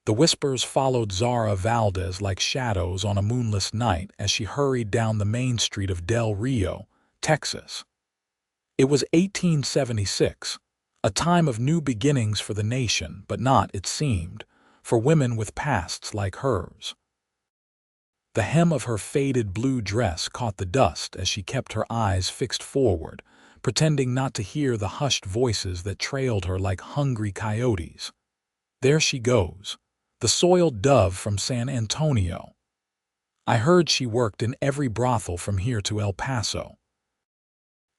The whispers followed Zara Valdez like shadows on a moonless night as she hurried down the main street of Del Rio, Texas. It was 1876, a time of new beginnings for the nation, but not, it seemed, for women with pasts like hers. The hem of her faded blue dress caught the dust as she kept her eyes fixed forward, pretending not to hear the hushed voices that trailed her like hungry coyotes. There she goes, the soiled dove from San Antonio. I heard she worked in every brothel from here to El Paso.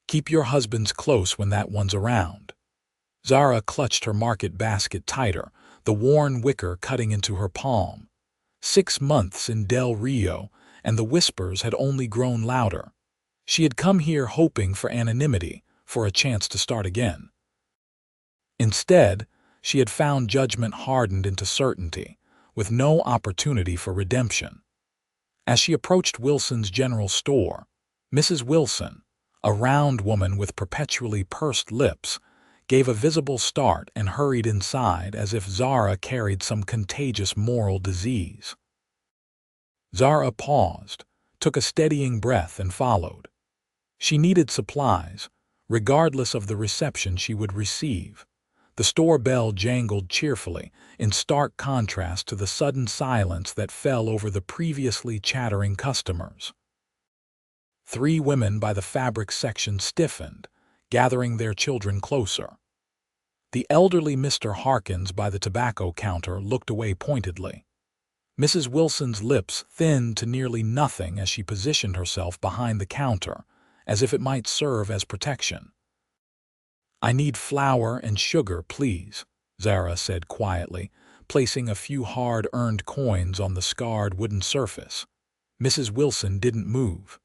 Keep your husbands close when that one's around. Zara clutched her market basket tighter, the worn wicker cutting into her palm. 6 months in Del Rio, and the whispers had only grown louder. She had come here hoping for anonymity, for a chance to start again. Instead, she had found judgment hardened into certainty, with no opportunity for redemption. As she approached Wilson's general store, Mrs. Wilson, a round woman with perpetually pursed lips, gave a visible start and hurried inside as if Zara carried some contagious moral disease. Zara paused, took a steadying breath and followed. She needed supplies, regardless of the reception she would receive. The store bell jangled cheerfully, in stark contrast to the sudden silence that fell over the previously chattering customers. 3 women by the fabric section stiffened, gathering their children closer. The elderly Mr. Harkins by the tobacco counter looked away pointedly. Mrs. Wilson's lips thinned to nearly nothing as she positioned herself behind the counter, as if it might serve as protection. "I need flour and sugar, please," Zara said quietly, placing a few hard-earned coins on the scarred wooden surface. Mrs. Wilson didn't move.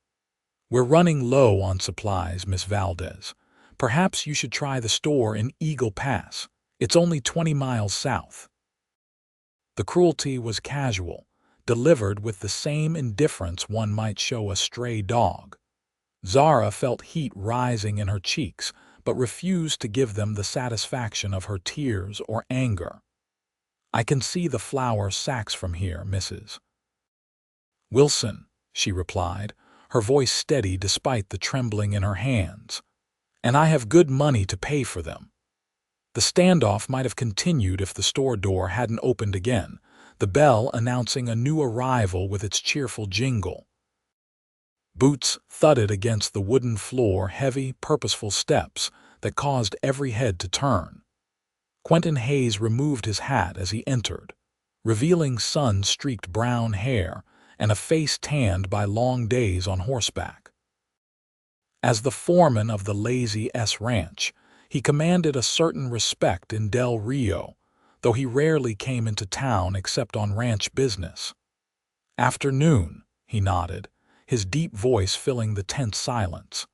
"We're running low on supplies, Miss Valdez. Perhaps you should try the store in Eagle Pass. It's only 20 miles south." The cruelty was casual, delivered with the same indifference one might show a stray dog. Zara felt heat rising in her cheeks, but refused to give them the satisfaction of her tears or anger. "I can see the flour sacks from here, Mrs. Wilson," she replied, her voice steady despite the trembling in her hands. "And I have good money to pay for them." The standoff might have continued if the store door hadn't opened again, the bell announcing a new arrival with its cheerful jingle. Boots thudded against the wooden floor, heavy, purposeful steps that caused every head to turn. Quentin Hayes removed his hat as he entered, revealing sun-streaked brown hair and a face tanned by long days on horseback. As the foreman of the Lazy S Ranch, he commanded a certain respect in Del Rio, though he rarely came into town except on ranch business. "Afternoon," he nodded, his deep voice filling the tense silence.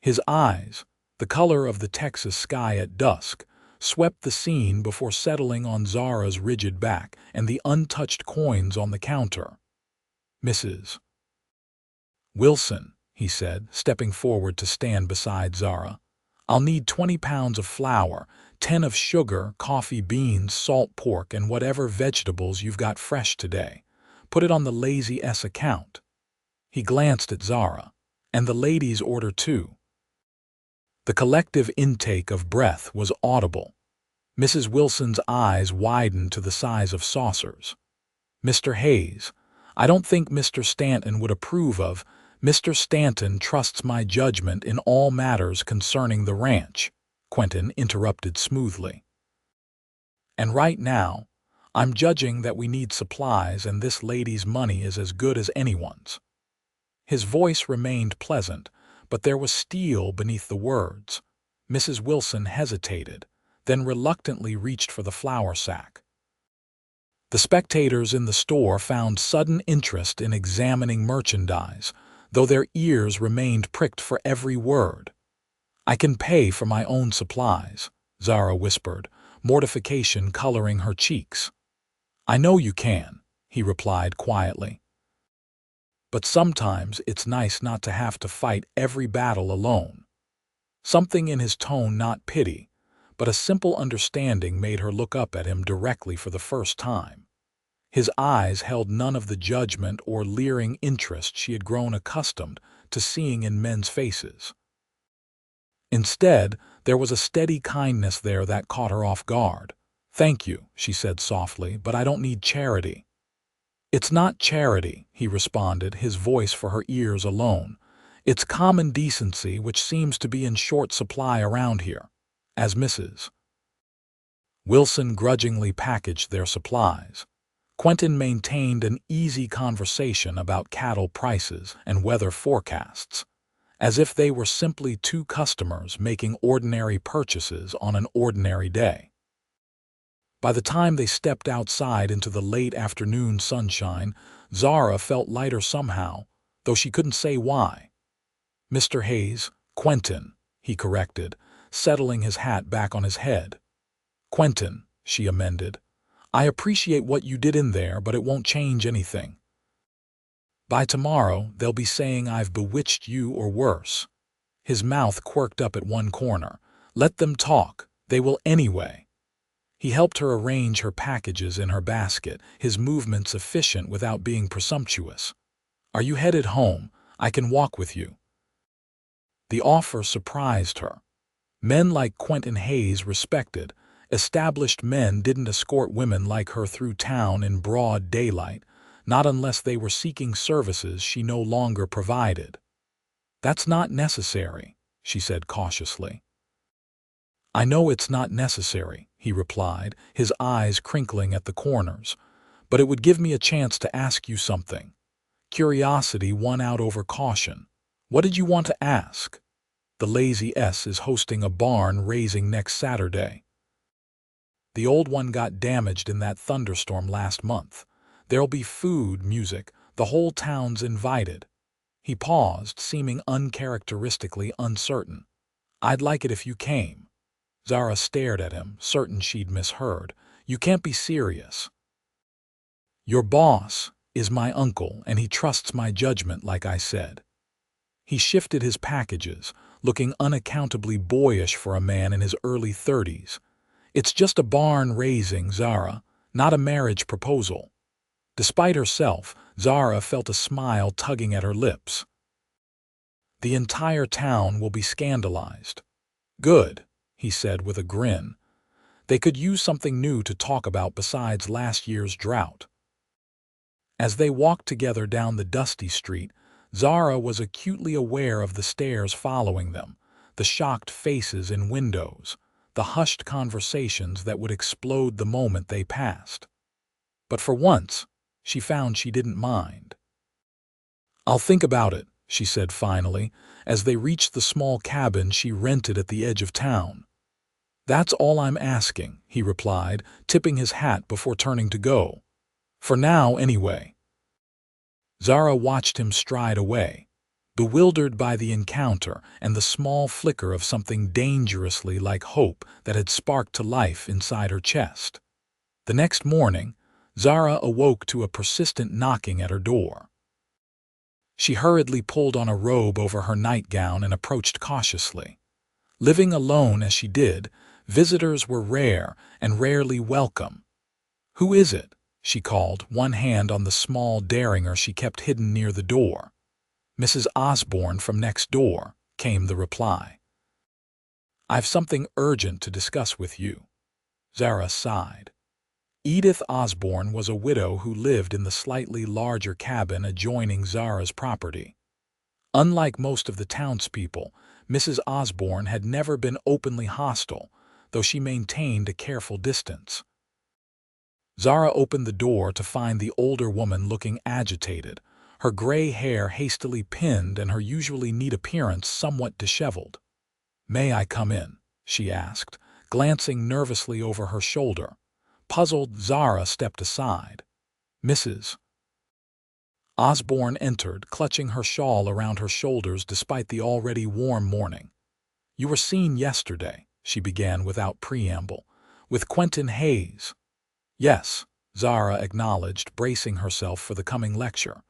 His eyes, the color of the Texas sky at dusk, swept the scene before settling on Zara's rigid back and the untouched coins on the counter. "Mrs. Wilson," he said, stepping forward to stand beside Zara. "I'll need 20 pounds of flour, 10 of sugar, coffee beans, salt pork, and whatever vegetables you've got fresh today. Put it on the Lazy S account." He glanced at Zara. "And the ladies' order too." The collective intake of breath was audible. Mrs. Wilson's eyes widened to the size of saucers. "Mr. Hayes, I don't think Mr. Stanton would approve of—" "Mr. Stanton trusts my judgment in all matters concerning the ranch," Quentin interrupted smoothly. "And right now, I'm judging that we need supplies and this lady's money is as good as anyone's." His voice remained pleasant, but there was steel beneath the words. Mrs. Wilson hesitated, then reluctantly reached for the flour sack. The spectators in the store found sudden interest in examining merchandise, though their ears remained pricked for every word. "I can pay for my own supplies," Zara whispered, mortification coloring her cheeks. "I know you can," he replied quietly. "But sometimes it's nice not to have to fight every battle alone." Something in his tone, not pity, but a simple understanding made her look up at him directly for the first time. His eyes held none of the judgment or leering interest she had grown accustomed to seeing in men's faces. Instead, there was a steady kindness there that caught her off guard. "Thank you," she said softly, "but I don't need charity." "It's not charity," he responded, his voice for her ears alone. "It's common decency which seems to be in short supply around here." As Mrs. Wilson grudgingly packaged their supplies, Quentin maintained an easy conversation about cattle prices and weather forecasts, as if they were simply two customers making ordinary purchases on an ordinary day. By the time they stepped outside into the late afternoon sunshine, Zara felt lighter somehow, though she couldn't say why. "Mr. Hayes, Quentin," he corrected, settling his hat back on his head. "Quentin," she amended. "I appreciate what you did in there, but it won't change anything. By tomorrow, they'll be saying I've bewitched you or worse." His mouth quirked up at one corner. "Let them talk. They will anyway." He helped her arrange her packages in her basket, his movements efficient without being presumptuous. "Are you headed home? I can walk with you." The offer surprised her. Men like Quentin Hayes respected. Established men didn't escort women like her through town in broad daylight, not unless they were seeking services she no longer provided. "That's not necessary," she said cautiously. "I know it's not necessary," he replied, his eyes crinkling at the corners, "but it would give me a chance to ask you something." Curiosity won out over caution. "What did you want to ask?" "The Lazy S is hosting a barn raising next Saturday. The old one got damaged in that thunderstorm last month. There'll be food, music, the whole town's invited." He paused, seeming uncharacteristically uncertain. "I'd like it if you came." Zara stared at him, certain she'd misheard. "You can't be serious." "Your boss is my uncle, and he trusts my judgment, like I said." He shifted his packages, looking unaccountably boyish for a man in his early 30s. "It's just a barn raising, Zara, not a marriage proposal." Despite herself, Zara felt a smile tugging at her lips. "The entire town will be scandalized." "Good," he said with a grin. "They could use something new to talk about besides last year's drought." As they walked together down the dusty street, Zara was acutely aware of the stares following them, the shocked faces in windows, the hushed conversations that would explode the moment they passed. But for once, she found she didn't mind. "I'll think about it," she said finally, as they reached the small cabin she rented at the edge of town. "That's all I'm asking," he replied, tipping his hat before turning to go. "For now, anyway." Zara watched him stride away, bewildered by the encounter and the small flicker of something dangerously like hope that had sparked to life inside her chest. The next morning, Zara awoke to a persistent knocking at her door. She hurriedly pulled on a robe over her nightgown and approached cautiously. Living alone as she did, visitors were rare and rarely welcome. "Who is it?" she called, one hand on the small derringer she kept hidden near the door. "Mrs. Osborne from next door," came the reply. "I've something urgent to discuss with you." Zara sighed. Edith Osborne was a widow who lived in the slightly larger cabin adjoining Zara's property. Unlike most of the townspeople, Mrs. Osborne had never been openly hostile, though she maintained a careful distance. Zara opened the door to find the older woman looking agitated, her gray hair hastily pinned and her usually neat appearance somewhat disheveled. "May I come in?" she asked, glancing nervously over her shoulder. Puzzled, Zara stepped aside. Mrs. Osborne entered, clutching her shawl around her shoulders despite the already warm morning. "You were seen yesterday," she began without preamble, "with Quentin Hayes." "Yes," Zara acknowledged, bracing herself for the coming lecture.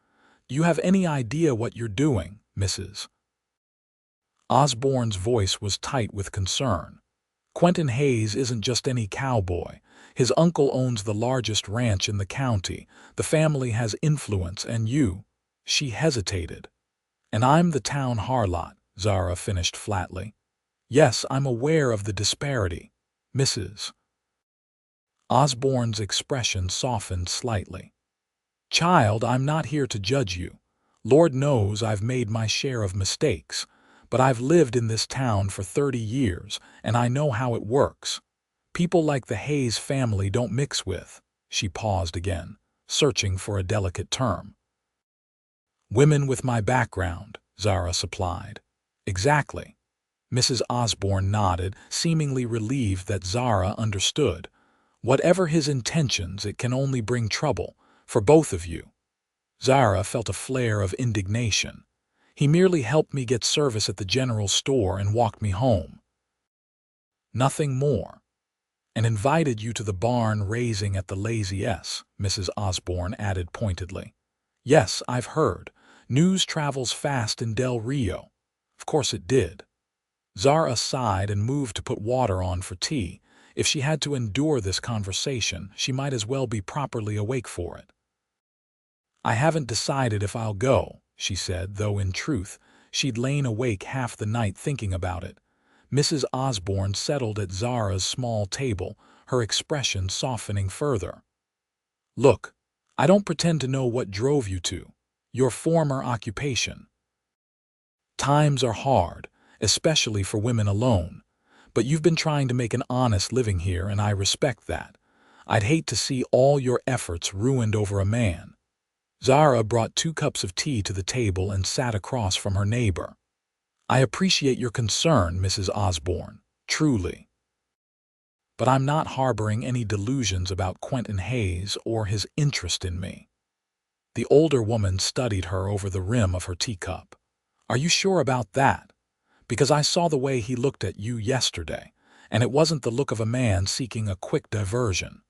"Do you have any idea what you're doing, Mrs. Osborne's voice was tight with concern. Quentin Hayes isn't just any cowboy. His uncle owns the largest ranch in the county. The family has influence, and you—" She hesitated. "And I'm the town harlot," Zara finished flatly. "Yes, I'm aware of the disparity." Mrs. Osborne's expression softened slightly. "Child, I'm not here to judge you. Lord knows I've made my share of mistakes, but I've lived in this town for 30 years, and I know how it works. People like the Hayes family don't mix with—" She paused again, searching for a delicate term. "Women with my background," Zara supplied. "Exactly." Mrs. Osborne nodded, seemingly relieved that Zara understood. "Whatever his intentions, it can only bring trouble, for both of you." Zara felt a flare of indignation. "He merely helped me get service at the general store and walked me home. Nothing more. And invited you to the barn raising at the Lazy S," Mrs. Osborne added pointedly. "Yes, I've heard. News travels fast in Del Rio." "Of course it did." Zara sighed and moved to put water on for tea. If she had to endure this conversation, she might as well be properly awake for it. "I haven't decided if I'll go," she said, though in truth, she'd lain awake half the night thinking about it. Mrs. Osborne settled at Zara's small table, her expression softening further. "Look, I don't pretend to know what drove you to your former occupation. Times are hard, especially for women alone, but you've been trying to make an honest living here, and I respect that. I'd hate to see all your efforts ruined over a man." Zara brought 2 cups of tea to the table and sat across from her neighbor. "I appreciate your concern, Mrs. Osborne, truly. But I'm not harboring any delusions about Quentin Hayes or his interest in me." The older woman studied her over the rim of her teacup. "Are you sure about that? Because I saw the way he looked at you yesterday, and it wasn't the look of a man seeking a quick diversion."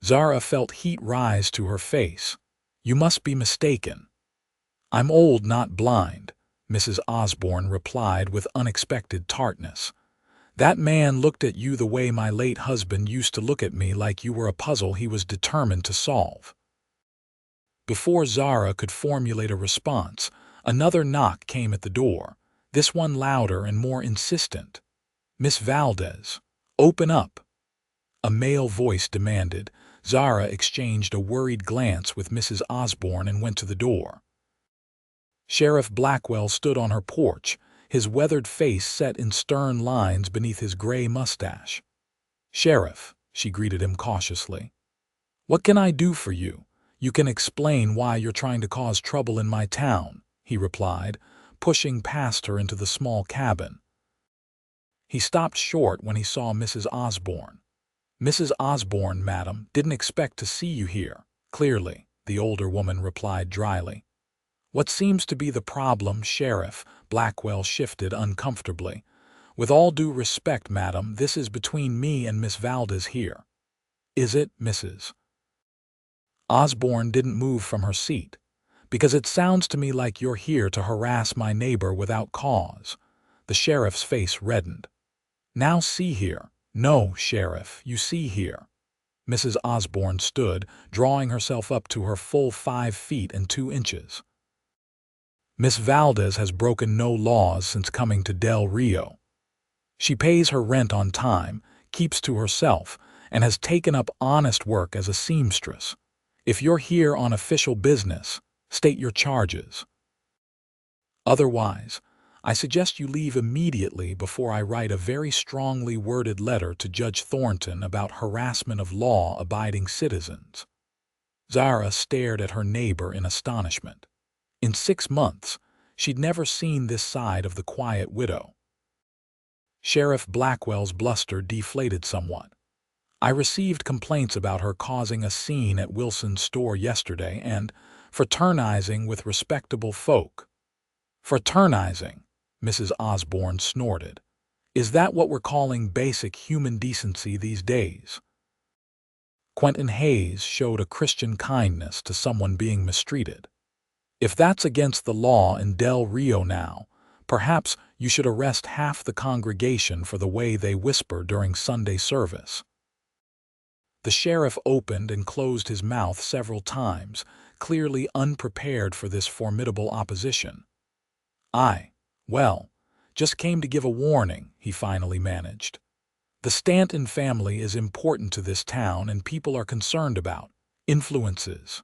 Zara felt heat rise to her face. "You must be mistaken." "I'm old, not blind," Mrs. Osborne replied with unexpected tartness. "That man looked at you the way my late husband used to look at me, like you were a puzzle he was determined to solve." Before Zara could formulate a response, another knock came at the door, this one louder and more insistent. "Miss Valdez, open up," a male voice demanded. Zara exchanged a worried glance with Mrs. Osborne and went to the door. Sheriff Blackwell stood on her porch, his weathered face set in stern lines beneath his gray mustache. "Sheriff," she greeted him cautiously. "What can I do for you? You can explain why you're trying to cause trouble in my town," he replied, pushing past her into the small cabin. He stopped short when he saw Mrs. Osborne. "Mrs. Osborne, madam, didn't expect to see you here." "Clearly," the older woman replied dryly. "What seems to be the problem, Sheriff?" Blackwell shifted uncomfortably. "With all due respect, madam, this is between me and Miss Valdez here." "Is it, Mrs.?" Osborne didn't move from her seat. "Because it sounds to me like you're here to harass my neighbor without cause." The sheriff's face reddened. "Now see here." "No, Sheriff, you see here." Mrs. Osborne stood, drawing herself up to her full 5 feet and 2 inches. "Miss Valdez has broken no laws since coming to Del Rio. She pays her rent on time, keeps to herself, and has taken up honest work as a seamstress. If you're here on official business, state your charges. Otherwise, I suggest you leave immediately before I write a very strongly worded letter to Judge Thornton about harassment of law-abiding citizens." Zara stared at her neighbor in astonishment. In 6 months, she'd never seen this side of the quiet widow. Sheriff Blackwell's bluster deflated somewhat. "I received complaints about her causing a scene at Wilson's store yesterday and fraternizing with respectable folk." "Fraternizing?" Mrs. Osborne snorted. "Is that what we're calling basic human decency these days?" Quentin Hayes showed a Christian kindness to someone being mistreated. "If that's against the law in Del Rio now, Perhaps you should arrest half the congregation for the way they whisper during Sunday service." The sheriff opened and closed his mouth several times, clearly unprepared for this formidable opposition. Well, just came to give a warning," he finally managed. "The Stanton family is important to this town and people are concerned about influences."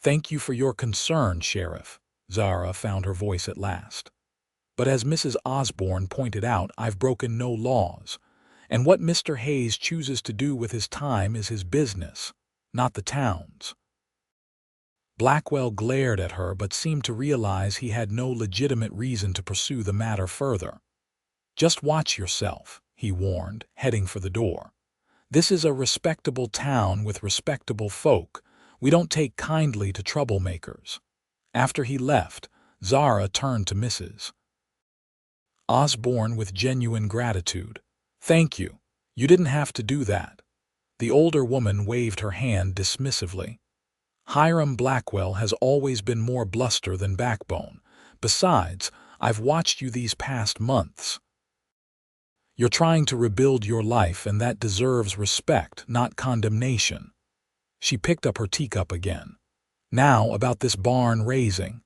"Thank you for your concern, Sheriff," Zara found her voice at last. "But as Mrs. Osborne pointed out, I've broken no laws, and what Mr. Hayes chooses to do with his time is his business, not the town's." Blackwell glared at her but seemed to realize he had no legitimate reason to pursue the matter further. "Just watch yourself," he warned, heading for the door. "This is a respectable town with respectable folk. We don't take kindly to troublemakers." After he left, Zara turned to Mrs. Osborne with genuine gratitude. "Thank you. You didn't have to do that." The older woman waved her hand dismissively. "Hiram Blackwell has always been more bluster than backbone. Besides, I've watched you these past months. You're trying to rebuild your life, and that deserves respect, not condemnation." She picked up her teacup again. "Now about this barn raising."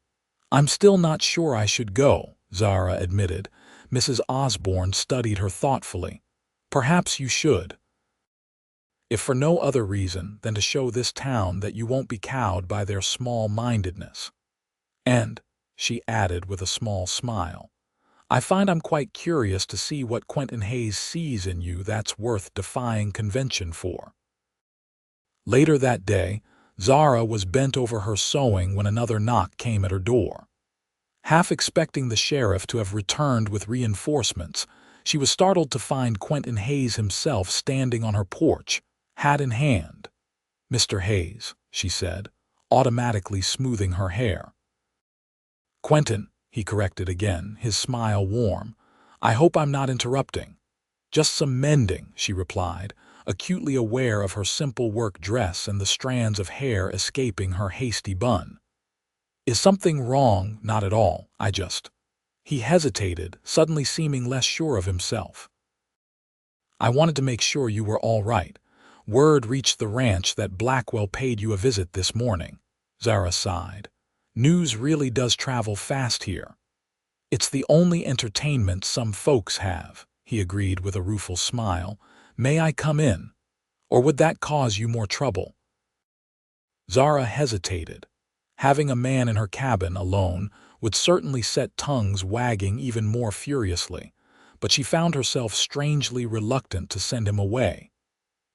"I'm still not sure I should go," Zara admitted. Mrs. Osborne studied her thoughtfully. "Perhaps you should. If for no other reason than to show this town that you won't be cowed by their small-mindedness. And," she added with a small smile, "I find I'm quite curious to see what Quentin Hayes sees in you that's worth defying convention for." Later that day, Zara was bent over her sewing when another knock came at her door. Half expecting the sheriff to have returned with reinforcements, she was startled to find Quentin Hayes himself standing on her porch, hat in hand. "Mr. Hayes," she said, automatically smoothing her hair. "Quentin," he corrected again, his smile warm. "I hope I'm not interrupting." "Just some mending," she replied, acutely aware of her simple work dress and the strands of hair escaping her hasty bun. "Is something wrong?" "Not at all. I just—" He hesitated, suddenly seeming less sure of himself. "I wanted to make sure you were all right. Word reached the ranch that Blackwell paid you a visit this morning." Zara sighed. "News really does travel fast here." "It's the only entertainment some folks have," he agreed with a rueful smile. "May I come in? Or would that cause you more trouble?" Zara hesitated. Having a man in her cabin alone would certainly set tongues wagging even more furiously, but she found herself strangely reluctant to send him away.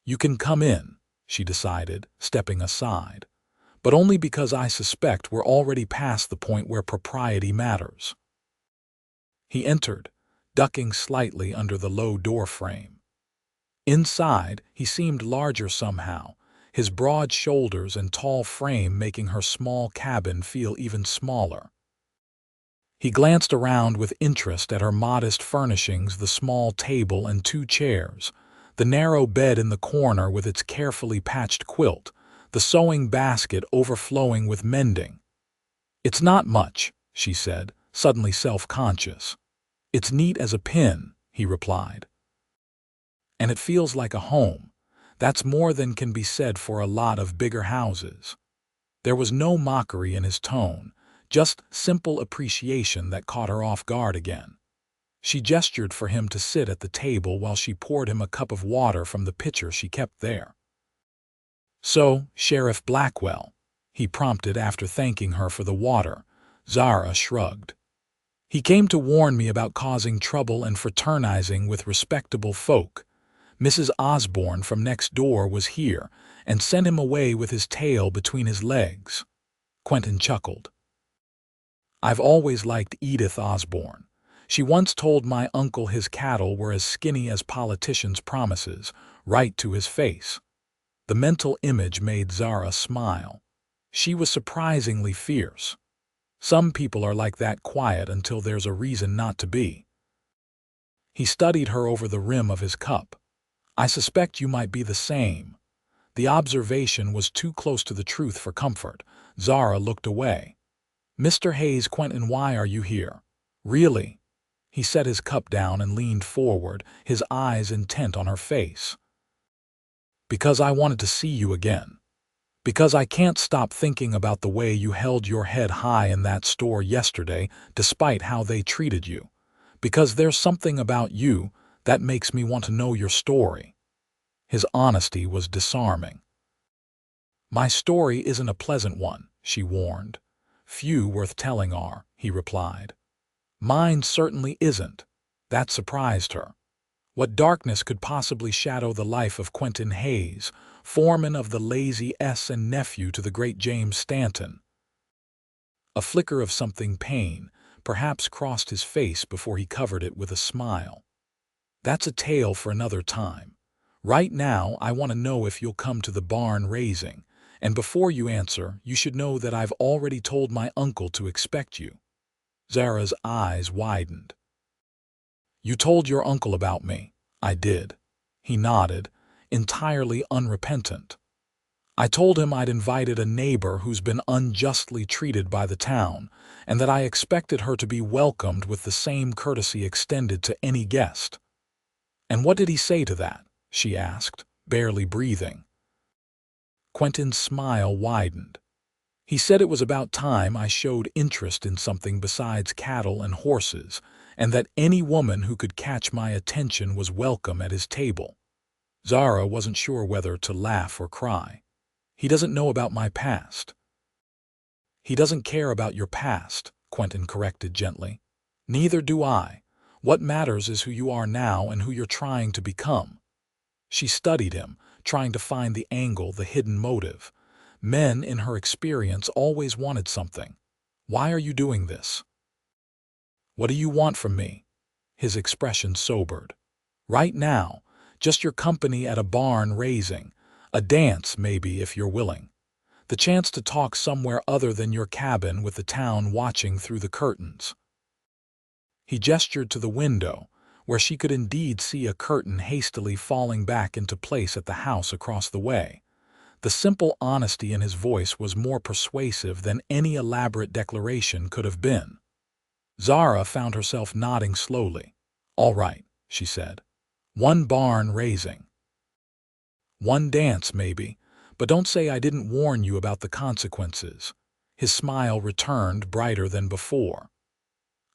"You can come in," she decided, stepping aside, "but only because I suspect we're already past the point where propriety matters." He entered, ducking slightly under the low door frame. Inside, he seemed larger somehow, his broad shoulders and tall frame making her small cabin feel even smaller. He glanced around with interest at her modest furnishings, the small table and 2 chairs, the narrow bed in the corner with its carefully patched quilt, the sewing basket overflowing with mending. "It's not much," she said, suddenly self-conscious. "It's neat as a pin," he replied. "And it feels like a home. That's more than can be said for a lot of bigger houses." There was no mockery in his tone, just simple appreciation that caught her off guard again. She gestured for him to sit at the table while she poured him a cup of water from the pitcher she kept there. "So, Sheriff Blackwell," he prompted after thanking her for the water. Zara shrugged. "He came to warn me about causing trouble and fraternizing with respectable folk. Mrs. Osborne from next door was here and sent him away with his tail between his legs." Quentin chuckled. "I've always liked Edith Osborne. She once told my uncle his cattle were as skinny as politicians' promises, right to his face." The mental image made Zara smile. She was surprisingly fierce. Some people are like that, quiet until there's a reason not to be. He studied her over the rim of his cup. "I suspect you might be the same." The observation was too close to the truth for comfort. Zara looked away. "Mr. Hayes, Quentin, why are you here?" Really? He set his cup down and leaned forward, his eyes intent on her face. Because I wanted to see you again. Because I can't stop thinking about the way you held your head high in that store yesterday, despite how they treated you. Because there's something about you that makes me want to know your story. His honesty was disarming. My story isn't a pleasant one, she warned. Few worth telling are, he replied. Mine certainly isn't. That surprised her. What darkness could possibly shadow the life of Quentin Hayes, foreman of the Lazy S and nephew to the great James Stanton? A flicker of something pain perhaps crossed his face before he covered it with a smile. That's a tale for another time. Right now, I want to know if you'll come to the barn raising, and before you answer, you should know that I've already told my uncle to expect you. Zara's eyes widened. You told your uncle about me. I did. He nodded, entirely unrepentant. I told him I'd invited a neighbor who's been unjustly treated by the town, and that I expected her to be welcomed with the same courtesy extended to any guest. And what did he say to that? She asked, barely breathing. Quentin's smile widened. He said it was about time I showed interest in something besides cattle and horses, and that any woman who could catch my attention was welcome at his table. Zara wasn't sure whether to laugh or cry. He doesn't know about my past. He doesn't care about your past, Quentin corrected gently. Neither do I. What matters is who you are now and who you're trying to become. She studied him, trying to find the angle, the hidden motive. Men, in her experience, always wanted something. Why are you doing this? What do you want from me? His expression sobered. Right now, just your company at a barn raising. A dance, maybe, if you're willing. The chance to talk somewhere other than your cabin with the town watching through the curtains. He gestured to the window, where she could indeed see a curtain hastily falling back into place at the house across the way. The simple honesty in his voice was more persuasive than any elaborate declaration could have been. Zara found herself nodding slowly. All right, she said. One barn raising. One dance, maybe, but don't say I didn't warn you about the consequences. His smile returned, brighter than before.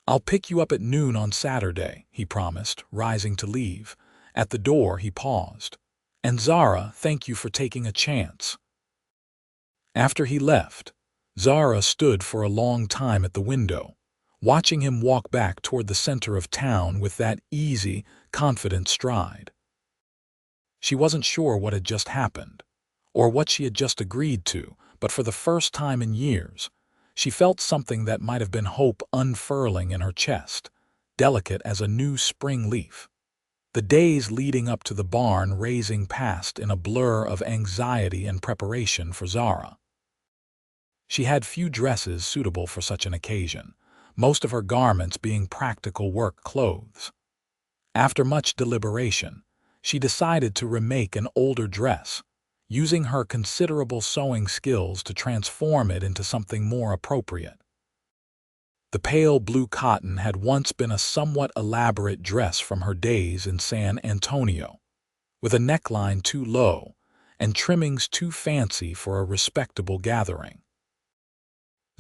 I'll pick you up at noon on Saturday, he promised, rising to leave. At the door, he paused. And Zara, thank you for taking a chance. After he left, Zara stood for a long time at the window, watching him walk back toward the center of town with that easy, confident stride. She wasn't sure what had just happened, or what she had just agreed to, but for the first time in years, she felt something that might have been hope unfurling in her chest, delicate as a new spring leaf. The days leading up to the barn raising passed in a blur of anxiety and preparation for Zara. She had few dresses suitable for such an occasion, most of her garments being practical work clothes. After much deliberation, she decided to remake an older dress, using her considerable sewing skills to transform it into something more appropriate. The pale blue cotton had once been a somewhat elaborate dress from her days in San Antonio, with a neckline too low and trimmings too fancy for a respectable gathering.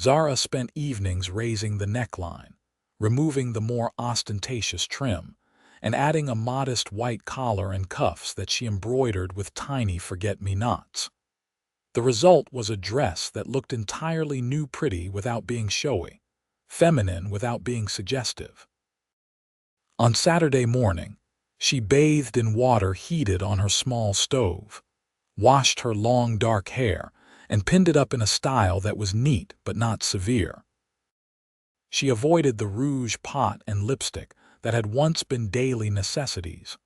Zara spent evenings raising the neckline, removing the more ostentatious trim, and adding a modest white collar and cuffs that she embroidered with tiny forget-me-nots. The result was a dress that looked entirely new, pretty without being showy, feminine without being suggestive. On Saturday morning, she bathed in water heated on her small stove, washed her long dark hair, and pinned it up in a style that was neat but not severe. She avoided the rouge pot and lipstick that had once been daily necessities,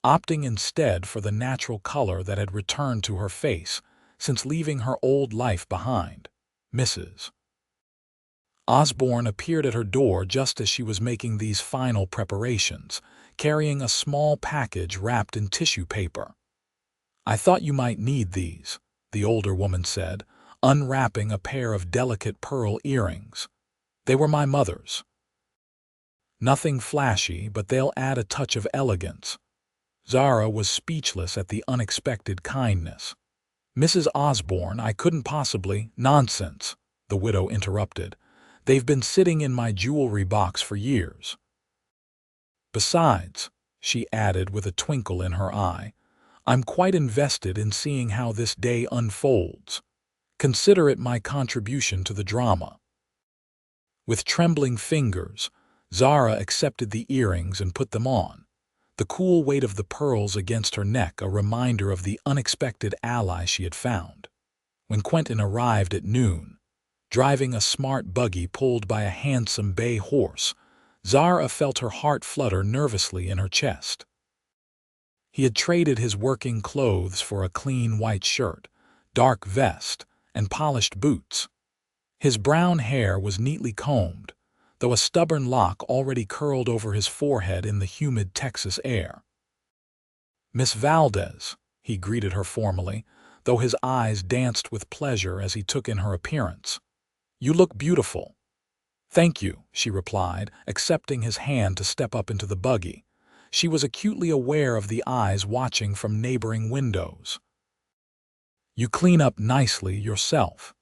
opting instead for the natural color that had returned to her face since leaving her old life behind. Mrs. Osborne appeared at her door just as she was making these final preparations, carrying a small package wrapped in tissue paper. I thought you might need these, the older woman said, unwrapping a pair of delicate pearl earrings. They were my mother's. Nothing flashy, but they'll add a touch of elegance." Zara was speechless at the unexpected kindness. "Mrs. Osborne, I couldn't possibly—" "Nonsense," the widow interrupted. "They've been sitting in my jewelry box for years. Besides," she added with a twinkle in her eye, "I'm quite invested in seeing how this day unfolds. Consider it my contribution to the drama." With trembling fingers, Zara accepted the earrings and put them on, the cool weight of the pearls against her neck a reminder of the unexpected ally she had found. When Quentin arrived at noon, driving a smart buggy pulled by a handsome bay horse, Zara felt her heart flutter nervously in her chest. He had traded his working clothes for a clean white shirt, dark vest, and polished boots. His brown hair was neatly combed, though a stubborn lock already curled over his forehead in the humid Texas air. "Miss Valdez," he greeted her formally, though his eyes danced with pleasure as he took in her appearance. "You look beautiful." "Thank you," she replied, accepting his hand to step up into the buggy. She was acutely aware of the eyes watching from neighboring windows. "You clean up nicely yourself."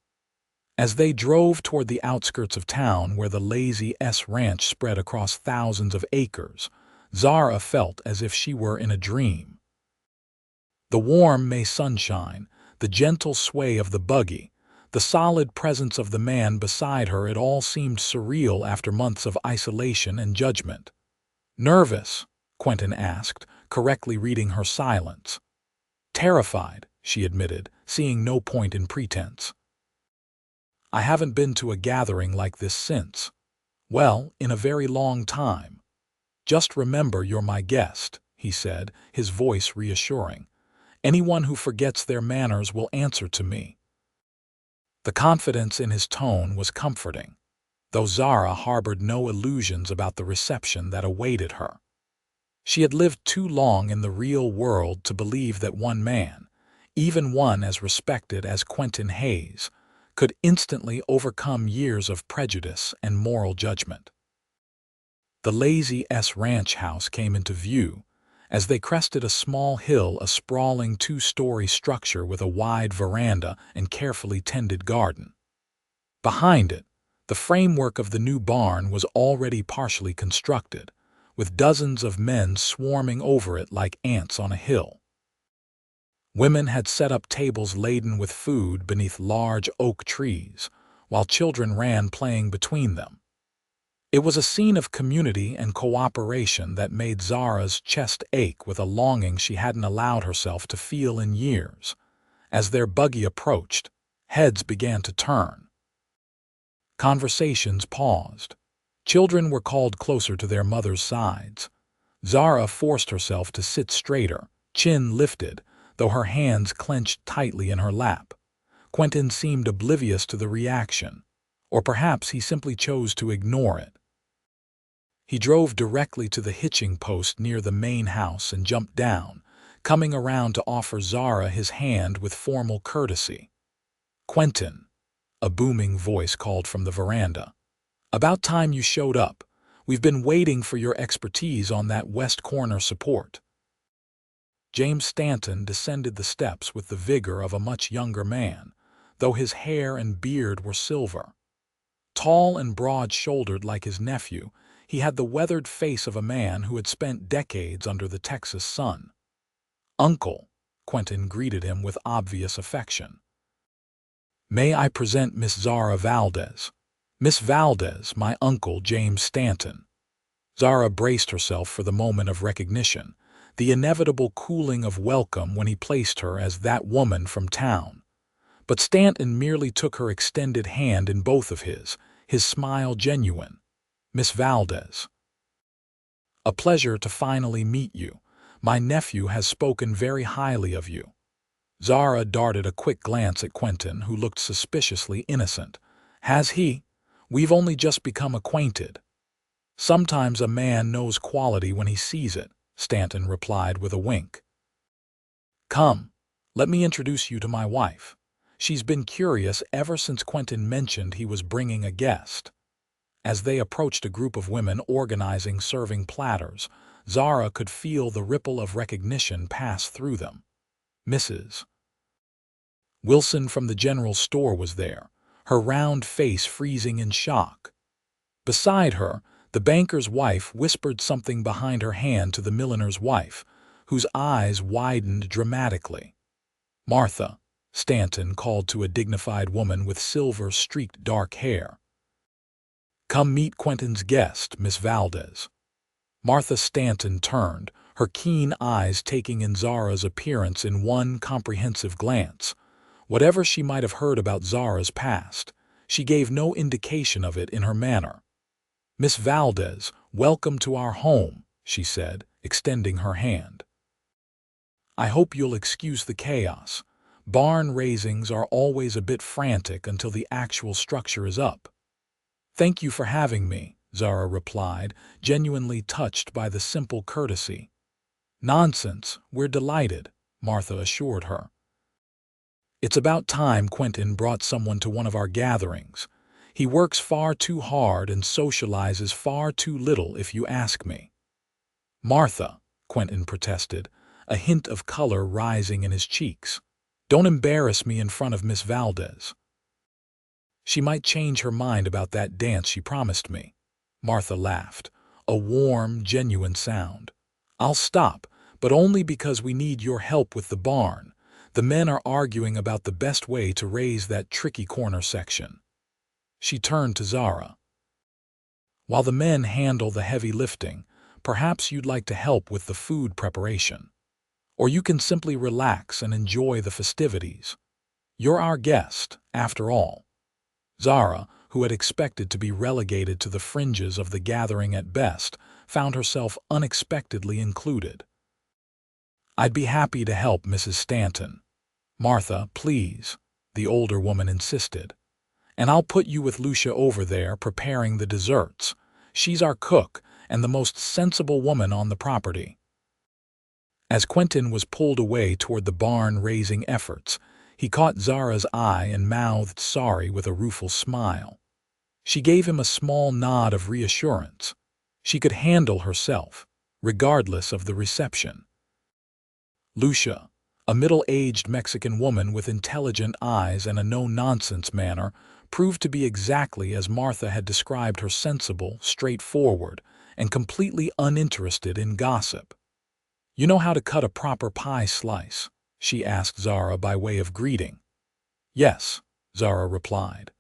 As they drove toward the outskirts of town where the Lazy S Ranch spread across thousands of acres, Zara felt as if she were in a dream. The warm May sunshine, the gentle sway of the buggy, the solid presence of the man beside her, it all seemed surreal after months of isolation and judgment. "Nervous?" Quentin asked, correctly reading her silence. "Terrified," she admitted, seeing no point in pretense. "I haven't been to a gathering like this since, well, in a very long time. Just remember you're my guest," he said, his voice reassuring. "Anyone who forgets their manners will answer to me." The confidence in his tone was comforting, though Zara harbored no illusions about the reception that awaited her. She had lived too long in the real world to believe that one man, even one as respected as Quentin Hayes, could instantly overcome years of prejudice and moral judgment. The Lazy S Ranch house came into view as they crested a small hill, a sprawling two-story structure with a wide veranda and carefully tended garden. Behind it, the framework of the new barn was already partially constructed, with dozens of men swarming over it like ants on a hill. Women had set up tables laden with food beneath large oak trees, while children ran playing between them. It was a scene of community and cooperation that made Zara's chest ache with a longing she hadn't allowed herself to feel in years. As their buggy approached, heads began to turn. Conversations paused. Children were called closer to their mothers' sides. Zara forced herself to sit straighter, chin lifted, though her hands clenched tightly in her lap. Quentin seemed oblivious to the reaction, or perhaps he simply chose to ignore it. He drove directly to the hitching post near the main house and jumped down, coming around to offer Zara his hand with formal courtesy. "Quentin," a booming voice called from the veranda. "About time you showed up. We've been waiting for your expertise on that west corner support." James Stanton descended the steps with the vigor of a much younger man, though his hair and beard were silver. Tall and broad-shouldered like his nephew, he had the weathered face of a man who had spent decades under the Texas sun. "Uncle," Quentin greeted him with obvious affection. "May I present Miss Zara Valdez?" "Miss Valdez, my uncle James Stanton." Zara braced herself for the moment of recognition, the inevitable cooling of welcome when he placed her as that woman from town. But Stanton merely took her extended hand in both of his smile genuine. "Miss Valdez. A pleasure to finally meet you. My nephew has spoken very highly of you." Zara darted a quick glance at Quentin, who looked suspiciously innocent. "Has he? We've only just become acquainted." "Sometimes a man knows quality when he sees it," Stanton replied with a wink. "Come, let me introduce you to my wife. She's been curious ever since Quentin mentioned he was bringing a guest." As they approached a group of women organizing serving platters, Zara could feel the ripple of recognition pass through them. Mrs. Wilson from the general store was there, her round face freezing in shock. Beside her, the banker's wife whispered something behind her hand to the milliner's wife, whose eyes widened dramatically. Martha, Stanton called to a dignified woman with silver-streaked dark hair. "Come meet Quentin's guest, Miss Valdez." Martha Stanton turned, her keen eyes taking in Zara's appearance in one comprehensive glance. Whatever she might have heard about Zara's past, she gave no indication of it in her manner. "Miss Valdez, welcome to our home," she said, extending her hand. "I hope you'll excuse the chaos. Barn raisings are always a bit frantic until the actual structure is up." "Thank you for having me," Zara replied, genuinely touched by the simple courtesy. "Nonsense, we're delighted," Martha assured her. "It's about time Quentin brought someone to one of our gatherings. He works far too hard and socializes far too little, if you ask me." "Martha," Quentin protested, a hint of color rising in his cheeks, "don't embarrass me in front of Miss Valdez." "She might change her mind about that dance she promised me." Martha laughed, a warm, genuine sound. "I'll stop, but only because we need your help with the barn. The men are arguing about the best way to raise that tricky corner section." She turned to Zara. "While the men handle the heavy lifting, perhaps you'd like to help with the food preparation. Or you can simply relax and enjoy the festivities. You're our guest, after all." Zara, who had expected to be relegated to the fringes of the gathering at best, found herself unexpectedly included. "I'd be happy to help, Mrs. Stanton." "Martha, please," the older woman insisted. "And I'll put you with Lucia over there preparing the desserts. She's our cook and the most sensible woman on the property." As Quentin was pulled away toward the barn-raising efforts, he caught Zara's eye and mouthed sorry with a rueful smile. She gave him a small nod of reassurance. She could handle herself, regardless of the reception. Lucia, a middle-aged Mexican woman with intelligent eyes and a no-nonsense manner, proved to be exactly as Martha had described her: sensible, straightforward, and completely uninterested in gossip. "You know how to cut a proper pie slice?" she asked Zara by way of greeting. "Yes," Zara replied.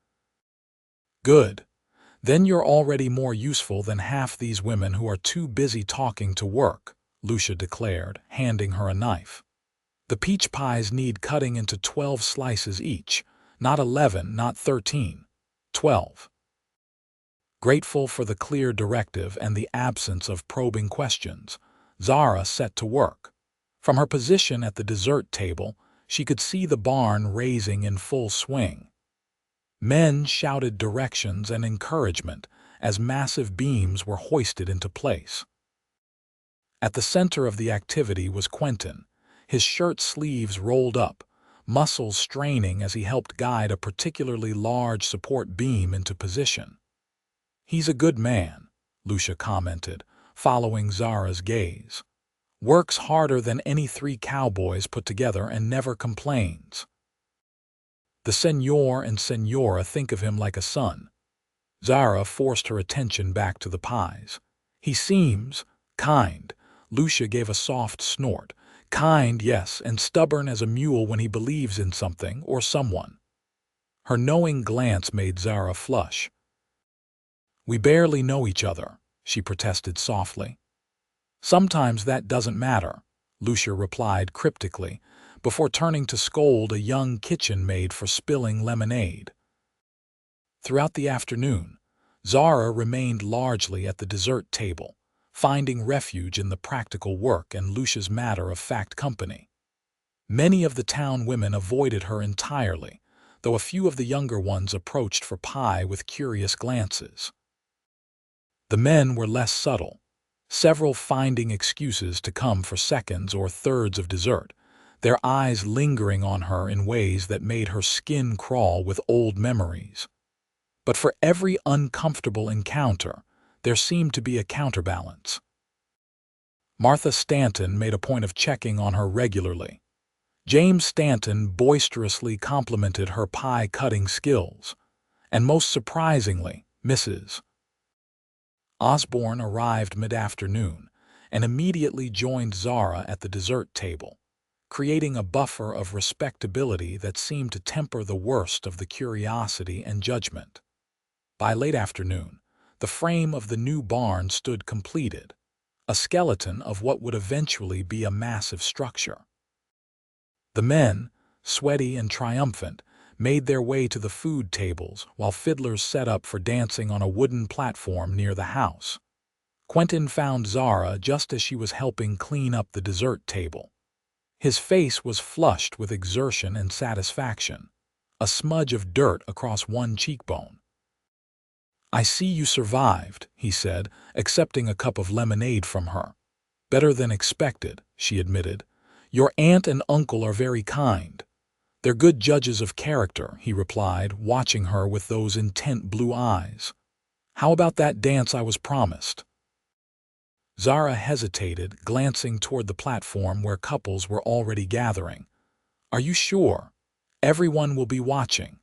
"Good. Then you're already more useful than half these women who are too busy talking to work," Lucia declared, handing her a knife. "The peach pies need cutting into 12 slices each, not 11, not 13, 12. Grateful for the clear directive and the absence of probing questions, Zara set to work. From her position at the dessert table, she could see the barn raising in full swing. Men shouted directions and encouragement as massive beams were hoisted into place. At the center of the activity was Quentin, his shirt sleeves rolled up, muscles straining as he helped guide a particularly large support beam into position. "He's a good man," Lucia commented, following Zara's gaze. "Works harder than any 3 cowboys put together and never complains. The senor and senora think of him like a son." Zara forced her attention back to the pies. "He seems kind." Lucia gave a soft snort. "Kind, yes, and stubborn as a mule when he believes in something or someone." Her knowing glance made Zara flush. "We barely know each other," she protested softly. "Sometimes that doesn't matter," Lucia replied cryptically, before turning to scold a young kitchen maid for spilling lemonade. Throughout the afternoon, Zara remained largely at the dessert table, finding refuge in the practical work and Lucia's matter-of-fact company. Many of the town women avoided her entirely, though a few of the younger ones approached for pie with curious glances. The men were less subtle, several finding excuses to come for seconds or thirds of dessert, their eyes lingering on her in ways that made her skin crawl with old memories. But for every uncomfortable encounter, there seemed to be a counterbalance. Martha Stanton made a point of checking on her regularly. James Stanton boisterously complimented her pie-cutting skills, and most surprisingly, Mrs. Osborne arrived mid-afternoon and immediately joined Zara at the dessert table, creating a buffer of respectability that seemed to temper the worst of the curiosity and judgment. By late afternoon, the frame of the new barn stood completed, a skeleton of what would eventually be a massive structure. The men, sweaty and triumphant, made their way to the food tables while fiddlers set up for dancing on a wooden platform near the house. Quentin found Zara just as she was helping clean up the dessert table. His face was flushed with exertion and satisfaction, a smudge of dirt across one cheekbone. "I see you survived," he said, accepting a cup of lemonade from her. "Better than expected," she admitted. "Your aunt and uncle are very kind." "They're good judges of character," he replied, watching her with those intent blue eyes. "How about that dance I was promised?" Zara hesitated, glancing toward the platform where couples were already gathering. "Are you sure? Everyone will be watching."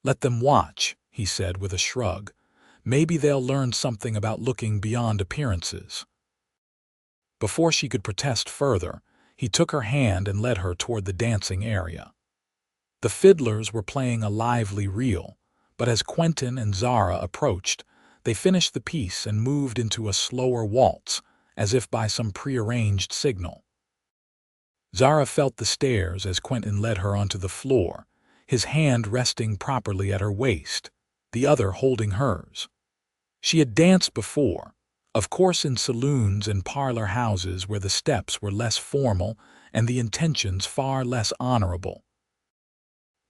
"Let them watch," he said with a shrug. "Maybe they'll learn something about looking beyond appearances." Before she could protest further, he took her hand and led her toward the dancing area. The fiddlers were playing a lively reel, but as Quentin and Zara approached, they finished the piece and moved into a slower waltz, as if by some prearranged signal. Zara felt the stares as Quentin led her onto the floor, his hand resting properly at her waist, the other holding hers. She had danced before, of course in saloons and parlor houses where the steps were less formal and the intentions far less honorable.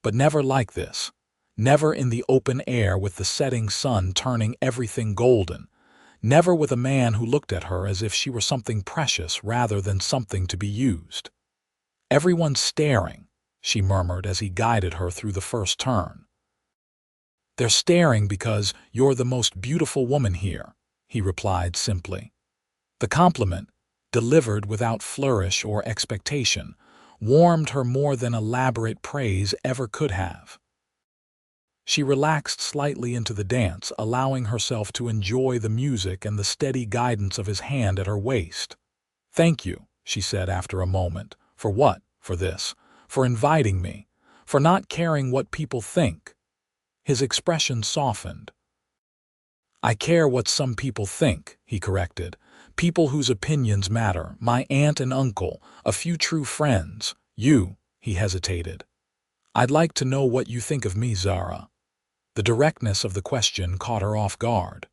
But never like this, never in the open air with the setting sun turning everything golden, never with a man who looked at her as if she were something precious rather than something to be used. "Everyone's staring," she murmured as he guided her through the first turn. "They're staring because you're the most beautiful woman here," he replied simply. The compliment, delivered without flourish or expectation, warmed her more than elaborate praise ever could have. She relaxed slightly into the dance, allowing herself to enjoy the music and the steady guidance of his hand at her waist. "Thank you," she said after a moment. "For what? For this? For inviting me? For not caring what people think?" His expression softened. "I care what some people think," he corrected. "People whose opinions matter, my aunt and uncle, a few true friends, you," he hesitated. "I'd like to know what you think of me, Zara." The directness of the question caught her off guard.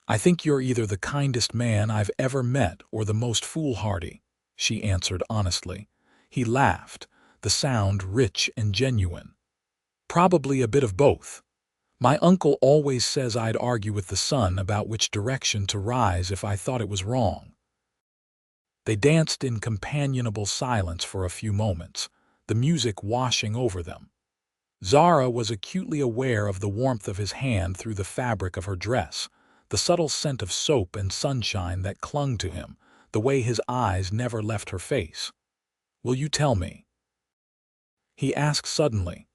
"I think you're either the kindest man I've ever met or the most foolhardy," she answered honestly. He laughed, the sound rich and genuine. "Probably a bit of both. My uncle always says I'd argue with the sun about which direction to rise if I thought it was wrong." They danced in companionable silence for a few moments, the music washing over them. Zara was acutely aware of the warmth of his hand through the fabric of her dress, the subtle scent of soap and sunshine that clung to him, the way his eyes never left her face. "Will you tell me?" he asked suddenly.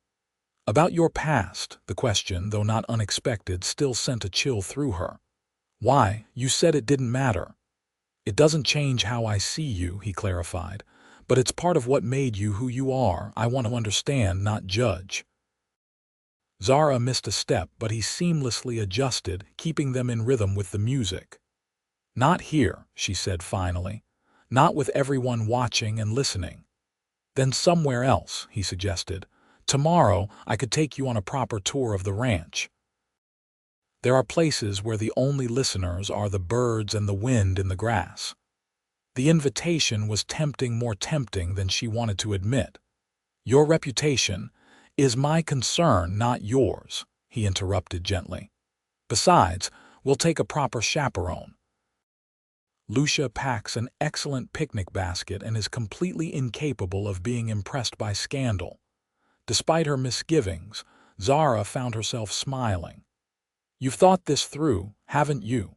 "About your past," the question, though not unexpected, still sent a chill through her. "Why, you said it didn't matter." "It doesn't change how I see you," he clarified, "but it's part of what made you who you are. I want to understand, not judge." Zara missed a step, but he seamlessly adjusted, keeping them in rhythm with the music. "Not here," she said finally. "Not with everyone watching and listening." "Then somewhere else," he suggested. "Tomorrow I could take you on a proper tour of the ranch. There are places where the only listeners are the birds and the wind in the grass." The invitation was tempting, more tempting than she wanted to admit. "Your reputation is my concern, not yours," he interrupted gently. "Besides, we'll take a proper chaperone. Lucia packs an excellent picnic basket and is completely incapable of being impressed by scandal." Despite her misgivings, Zara found herself smiling. "You've thought this through, haven't you?"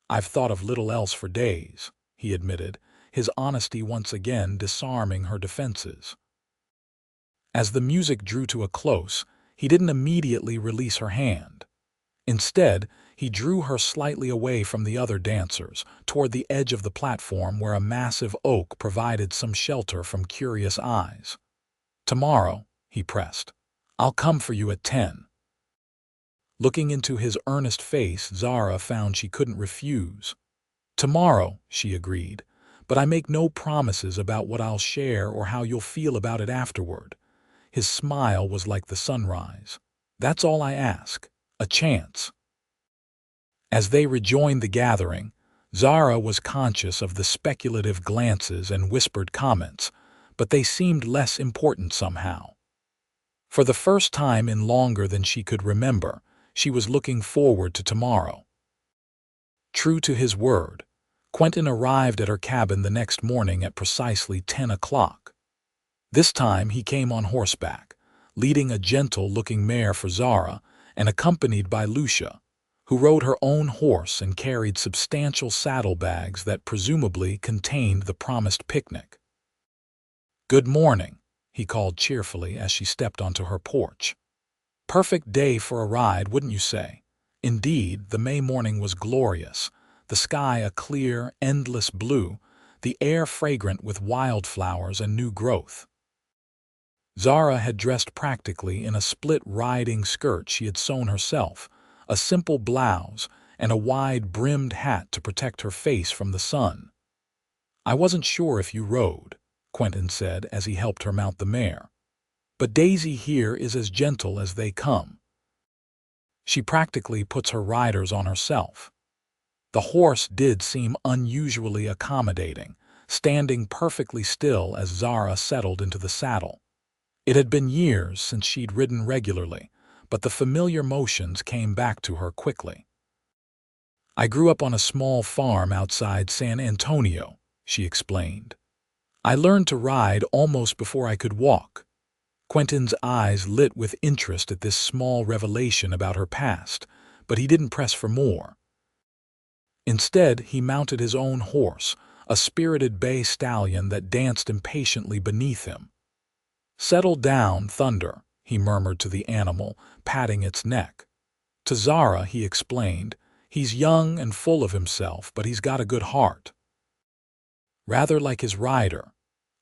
"I've thought of little else for days," he admitted, his honesty once again disarming her defenses. As the music drew to a close, he didn't immediately release her hand. Instead, he drew her slightly away from the other dancers, toward the edge of the platform where a massive oak provided some shelter from curious eyes. "Tomorrow," he pressed. "I'll come for you at 10. Looking into his earnest face, Zara found she couldn't refuse. "Tomorrow," she agreed, "but I make no promises about what I'll share or how you'll feel about it afterward." His smile was like the sunrise. "That's all I ask. A chance." As they rejoined the gathering, Zara was conscious of the speculative glances and whispered comments, but they seemed less important somehow. For the first time in longer than she could remember, she was looking forward to tomorrow. True to his word, Quentin arrived at her cabin the next morning at precisely 10 o'clock. This time he came on horseback, leading a gentle-looking mare for Zara and accompanied by Lucia, who rode her own horse and carried substantial saddlebags that presumably contained the promised picnic. "Good morning," he called cheerfully as she stepped onto her porch. "Perfect day for a ride, wouldn't you say?" Indeed, the May morning was glorious, the sky a clear, endless blue, the air fragrant with wildflowers and new growth. Zara had dressed practically in a split riding skirt she had sewn herself, a simple blouse, and a wide-brimmed hat to protect her face from the sun. "I wasn't sure if you rode," Quentin said as he helped her mount the mare. "But Daisy here is as gentle as they come. She practically puts her riders on herself." The horse did seem unusually accommodating, standing perfectly still as Zara settled into the saddle. It had been years since she'd ridden regularly, but the familiar motions came back to her quickly. "I grew up on a small farm outside San Antonio," she explained. "I learned to ride almost before I could walk." Quentin's eyes lit with interest at this small revelation about her past, but he didn't press for more. Instead, he mounted his own horse, a spirited bay stallion that danced impatiently beneath him. "Settle down, Thunder," he murmured to the animal, patting its neck. To Zara, he explained, "He's young and full of himself, but he's got a good heart." "Rather like his rider,"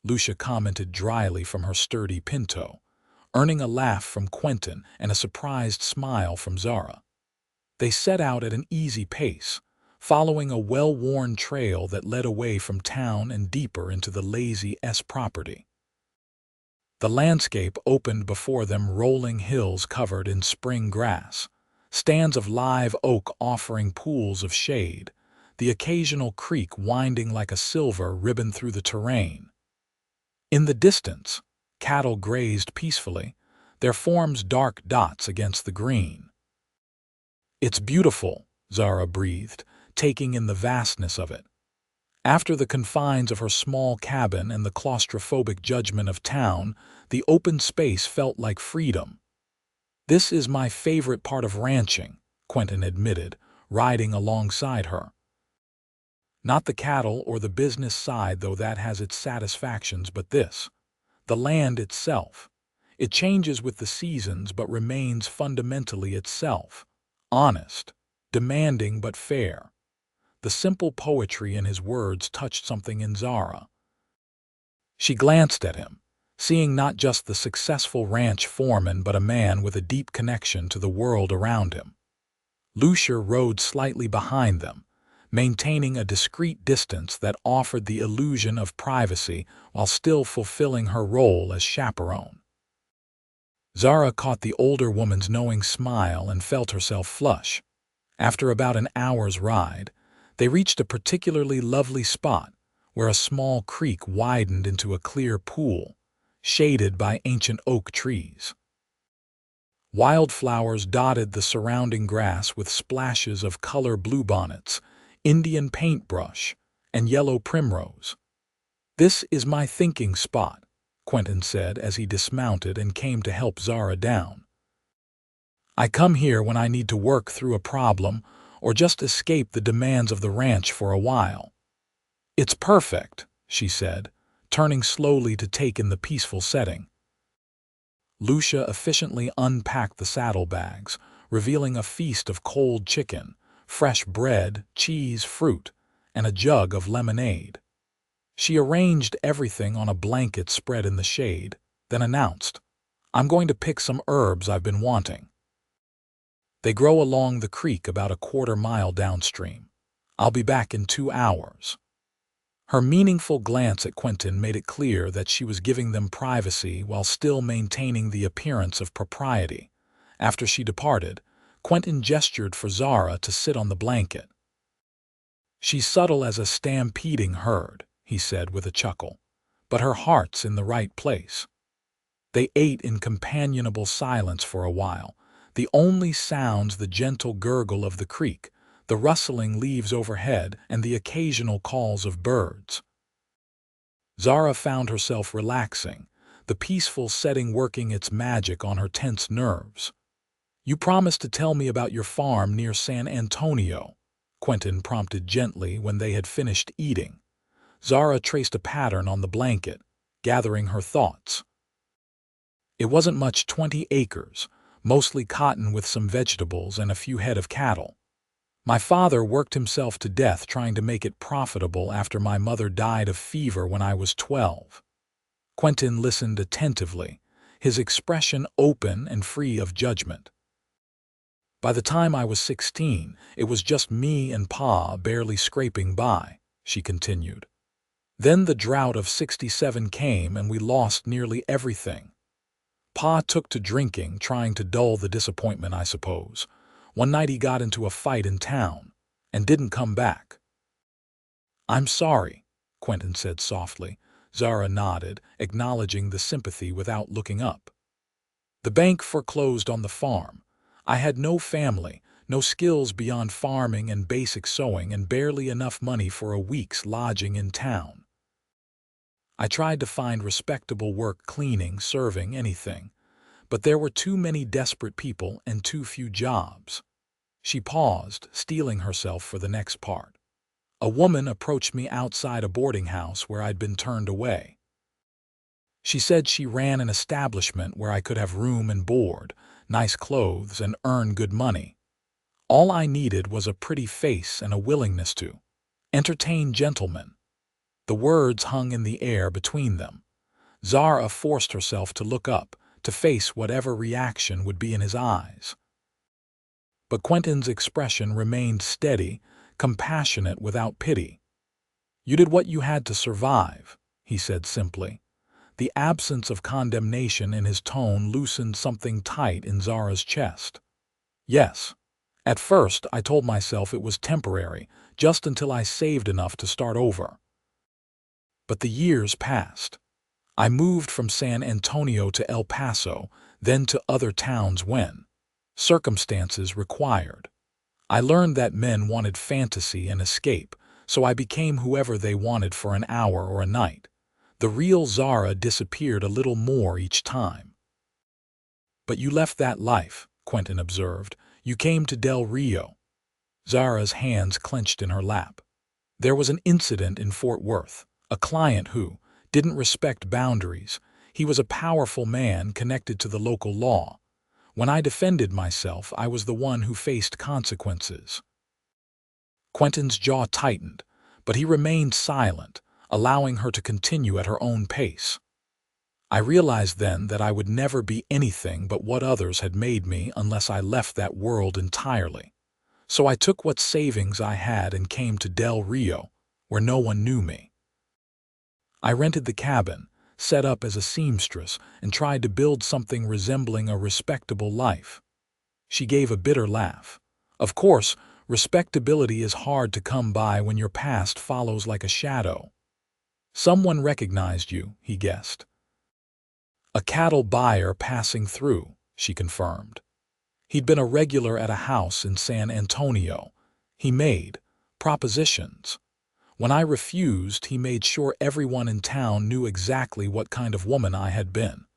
Lucia commented dryly from her sturdy pinto, earning a laugh from Quentin and a surprised smile from Zara. They set out at an easy pace, following a well-worn trail that led away from town and deeper into the Lazy S property. The landscape opened before them, rolling hills covered in spring grass, stands of live oak offering pools of shade, the occasional creek winding like a silver ribbon through the terrain. In the distance, cattle grazed peacefully, their forms dark dots against the green. "It's beautiful," Zara breathed, taking in the vastness of it. After the confines of her small cabin and the claustrophobic judgment of town, the open space felt like freedom. "This is my favorite part of ranching," Quentin admitted, riding alongside her. "Not the cattle or the business side, though that has its satisfactions, but this. The land itself. It changes with the seasons but remains fundamentally itself. Honest, demanding but fair." The simple poetry in his words touched something in Zara. She glanced at him, seeing not just the successful ranch foreman but a man with a deep connection to the world around him. Lucia rode slightly behind them, maintaining a discreet distance that offered the illusion of privacy while still fulfilling her role as chaperone. Zara caught the older woman's knowing smile and felt herself flush. After about an hour's ride, they reached a particularly lovely spot where a small creek widened into a clear pool, shaded by ancient oak trees. Wildflowers dotted the surrounding grass with splashes of color bluebonnets, Indian paintbrush, and yellow primrose. "This is my thinking spot," Quentin said as he dismounted and came to help Zara down. I come here when I need to work through a problem or just escape the demands of the ranch for a while." "It's perfect," she said, turning slowly to take in the peaceful setting. Lucia efficiently unpacked the saddlebags, revealing a feast of cold chicken, fresh bread, cheese, fruit, and a jug of lemonade. She arranged everything on a blanket spread in the shade, then announced, "I'm going to pick some herbs I've been wanting. They grow along the creek about a quarter-mile downstream. I'll be back in 2 hours." Her meaningful glance at Quentin made it clear that she was giving them privacy while still maintaining the appearance of propriety. After she departed, Quentin gestured for Zara to sit on the blanket. "She's subtle as a stampeding herd," he said with a chuckle, "but her heart's in the right place." They ate in companionable silence for a while, the only sounds the gentle gurgle of the creek, the rustling leaves overhead, and the occasional calls of birds. Zara found herself relaxing, the peaceful setting working its magic on her tense nerves. "You promised to tell me about your farm near San Antonio," Quentin prompted gently when they had finished eating. Zara traced a pattern on the blanket, gathering her thoughts. "It wasn't much, 20 acres, mostly cotton with some vegetables and a few head of cattle. My father worked himself to death trying to make it profitable after my mother died of fever when I was 12. Quentin listened attentively, his expression open and free of judgment. "By the time I was 16, it was just me and Pa barely scraping by," she continued. "Then the drought of '67 came and we lost nearly everything. Pa took to drinking, trying to dull the disappointment, I suppose. One night he got into a fight in town and didn't come back." "I'm sorry," Quentin said softly. Zara nodded, acknowledging the sympathy without looking up. "The bank foreclosed on the farm. I had no family, no skills beyond farming and basic sewing, and barely enough money for a week's lodging in town. I tried to find respectable work, cleaning, serving, anything, but there were too many desperate people and too few jobs." She paused, steeling herself for the next part. "A woman approached me outside a boarding house where I'd been turned away. She said she ran an establishment where I could have room and board, nice clothes, and earn good money. All I needed was a pretty face and a willingness to entertain gentlemen." The words hung in the air between them. Zara forced herself to look up, to face whatever reaction would be in his eyes. But Quentin's expression remained steady, compassionate without pity. "You did what you had to survive," he said simply. The absence of condemnation in his tone loosened something tight in Zara's chest. "Yes. At first, I told myself it was temporary, just until I saved enough to start over. But the years passed. I moved from San Antonio to El Paso, then to other towns when circumstances required. I learned that men wanted fantasy and escape, so I became whoever they wanted for an hour or a night. The real Zara disappeared a little more each time." "But you left that life," Quentin observed. "You came to Del Rio." Zara's hands clenched in her lap. "There was an incident in Fort Worth, a client who didn't respect boundaries. He was a powerful man connected to the local law. When I defended myself, I was the one who faced consequences." Quentin's jaw tightened, but he remained silent, allowing her to continue at her own pace. "I realized then that I would never be anything but what others had made me unless I left that world entirely. So I took what savings I had and came to Del Rio, where no one knew me. I rented the cabin, set up as a seamstress, and tried to build something resembling a respectable life." She gave a bitter laugh. "Of course, respectability is hard to come by when your past follows like a shadow." "Someone recognized you," he guessed. "A cattle buyer passing through," she confirmed. "He'd been a regular at a house in San Antonio. He made propositions. When I refused, he made sure everyone in town knew exactly what kind of woman I had been."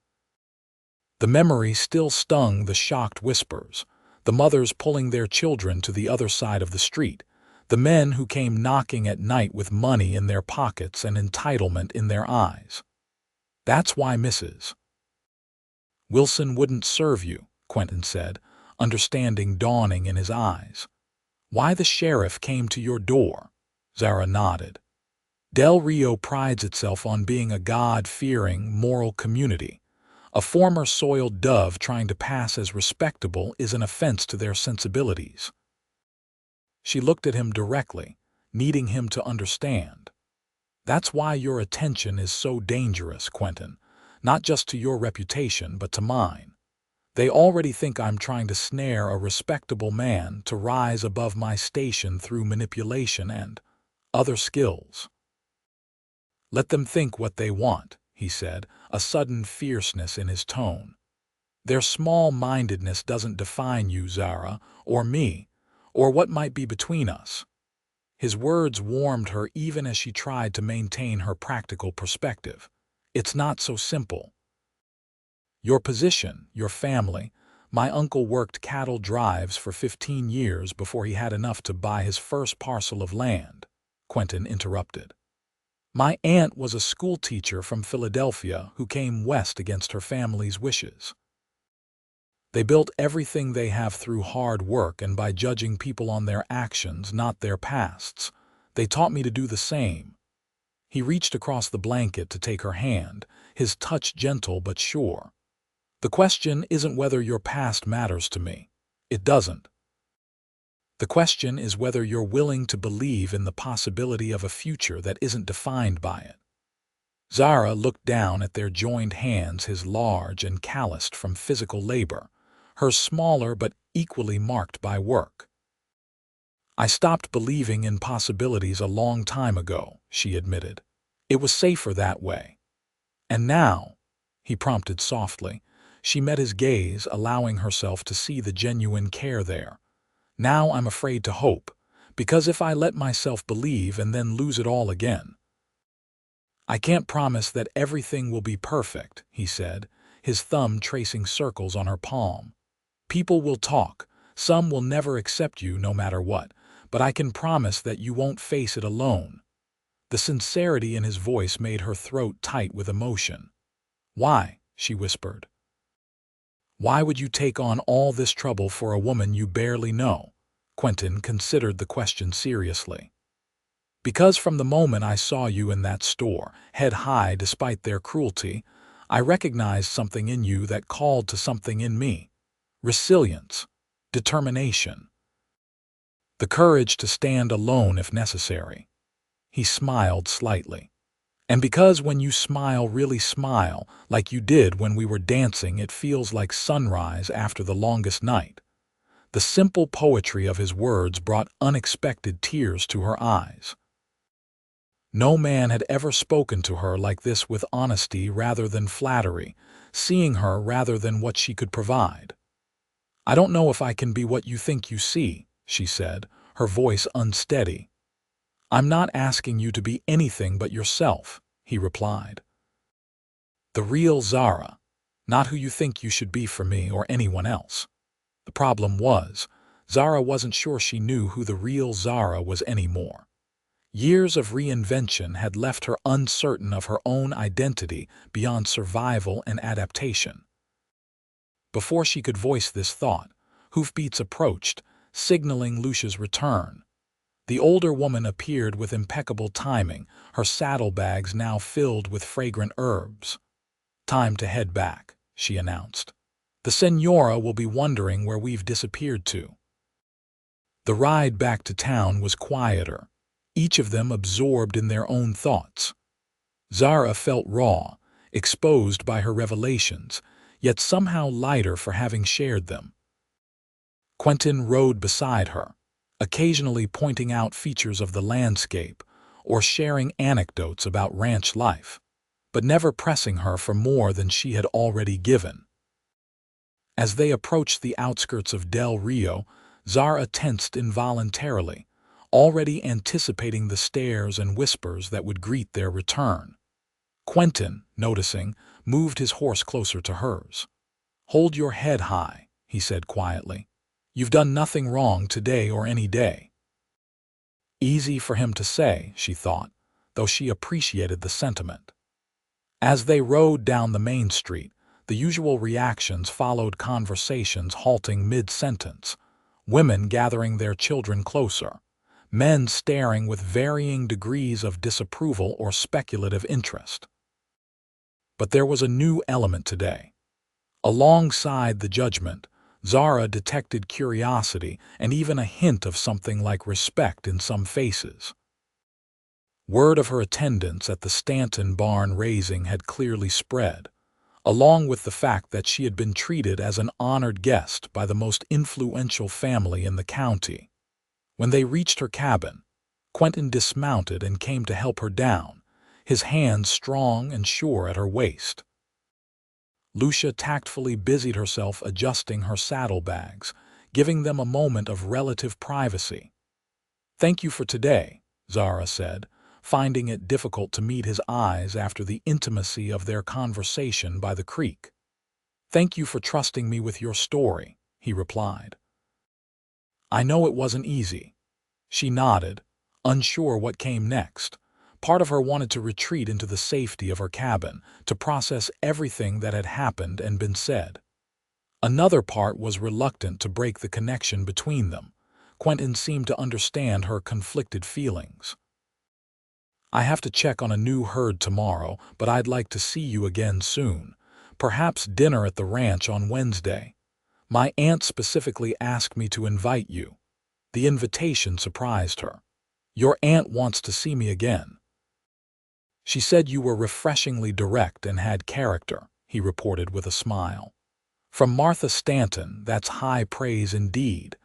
The memory still stung the shocked whispers, the mothers pulling their children to the other side of the street, the men who came knocking at night with money in their pockets and entitlement in their eyes. That's why Mrs. Wilson wouldn't serve you, Quentin said, understanding dawning in his eyes. Why the sheriff came to your door? Zara nodded. Del Rio prides itself on being a God-fearing, moral community. A former soiled dove trying to pass as respectable is an offense to their sensibilities. She looked at him directly, needing him to understand. That's why your attention is so dangerous, Quentin, not just to your reputation but to mine. They already think I'm trying to snare a respectable man to rise above my station through manipulation and other skills. Let them think what they want, he said, a sudden fierceness in his tone. Their small-mindedness doesn't define you, Zara, or me, or what might be between us. His words warmed her even as she tried to maintain her practical perspective. It's not so simple. Your position, your family. My uncle worked cattle drives for 15 years before he had enough to buy his first parcel of land, Quentin interrupted. My aunt was a schoolteacher from Philadelphia who came west against her family's wishes. They built everything they have through hard work and by judging people on their actions, not their pasts. They taught me to do the same. He reached across the blanket to take her hand, his touch gentle but sure. The question isn't whether your past matters to me. It doesn't. The question is whether you're willing to believe in the possibility of a future that isn't defined by it. Zara looked down at their joined hands, his large and calloused from physical labor, hers smaller but equally marked by work. I stopped believing in possibilities a long time ago, she admitted. It was safer that way. And now, he prompted softly, she met his gaze, allowing herself to see the genuine care there. Now I'm afraid to hope, because if I let myself believe and then lose it all again. I can't promise that everything will be perfect, he said, his thumb tracing circles on her palm. People will talk, some will never accept you no matter what, but I can promise that you won't face it alone. The sincerity in his voice made her throat tight with emotion. Why? She whispered. Why would you take on all this trouble for a woman you barely know? Quentin considered the question seriously. Because from the moment I saw you in that store, head high despite their cruelty, I recognized something in you that called to something in me. Resilience, determination, the courage to stand alone if necessary. He smiled slightly. And because when you smile, really smile, like you did when we were dancing, it feels like sunrise after the longest night. The simple poetry of his words brought unexpected tears to her eyes. No man had ever spoken to her like this, with honesty rather than flattery, seeing her rather than what she could provide. I don't know if I can be what you think you see, she said, her voice unsteady. I'm not asking you to be anything but yourself, he replied. The real Zara, not who you think you should be for me or anyone else. The problem was, Zara wasn't sure she knew who the real Zara was anymore. Years of reinvention had left her uncertain of her own identity beyond survival and adaptation. Before she could voice this thought, hoofbeats approached, signaling Lucia's return. The older woman appeared with impeccable timing, her saddlebags now filled with fragrant herbs. Time to head back, she announced. The Senora will be wondering where we've disappeared to. The ride back to town was quieter, each of them absorbed in their own thoughts. Zara felt raw, exposed by her revelations, yet somehow lighter for having shared them. Quentin rode beside her, occasionally pointing out features of the landscape or sharing anecdotes about ranch life, but never pressing her for more than she had already given. As they approached the outskirts of Del Rio, Zara tensed involuntarily, already anticipating the stares and whispers that would greet their return. Quentin, noticing, moved his horse closer to hers. "Hold your head high," he said quietly. "You've done nothing wrong today or any day." Easy for him to say, she thought, though she appreciated the sentiment. As they rode down the main street, the usual reactions followed, conversations halting mid-sentence, women gathering their children closer, men staring with varying degrees of disapproval or speculative interest. But there was a new element today. Alongside the judgment, Zara detected curiosity and even a hint of something like respect in some faces. Word of her attendance at the Stanton barn raising had clearly spread, along with the fact that she had been treated as an honored guest by the most influential family in the county. When they reached her cabin, Quentin dismounted and came to help her down, his hands strong and sure at her waist. Lucia tactfully busied herself adjusting her saddlebags, giving them a moment of relative privacy. "Thank you for today," Zara said, finding it difficult to meet his eyes after the intimacy of their conversation by the creek. "Thank you for trusting me with your story," he replied. "I know it wasn't easy." She nodded, unsure what came next. Part of her wanted to retreat into the safety of her cabin, to process everything that had happened and been said. Another part was reluctant to break the connection between them. Quentin seemed to understand her conflicted feelings. "I have to check on a new herd tomorrow, but I'd like to see you again soon. Perhaps dinner at the ranch on Wednesday. My aunt specifically asked me to invite you." The invitation surprised her. "Your aunt wants to see me again." "She said you were refreshingly direct and had character," he reported with a smile. From Martha Stanton, that's high praise indeed.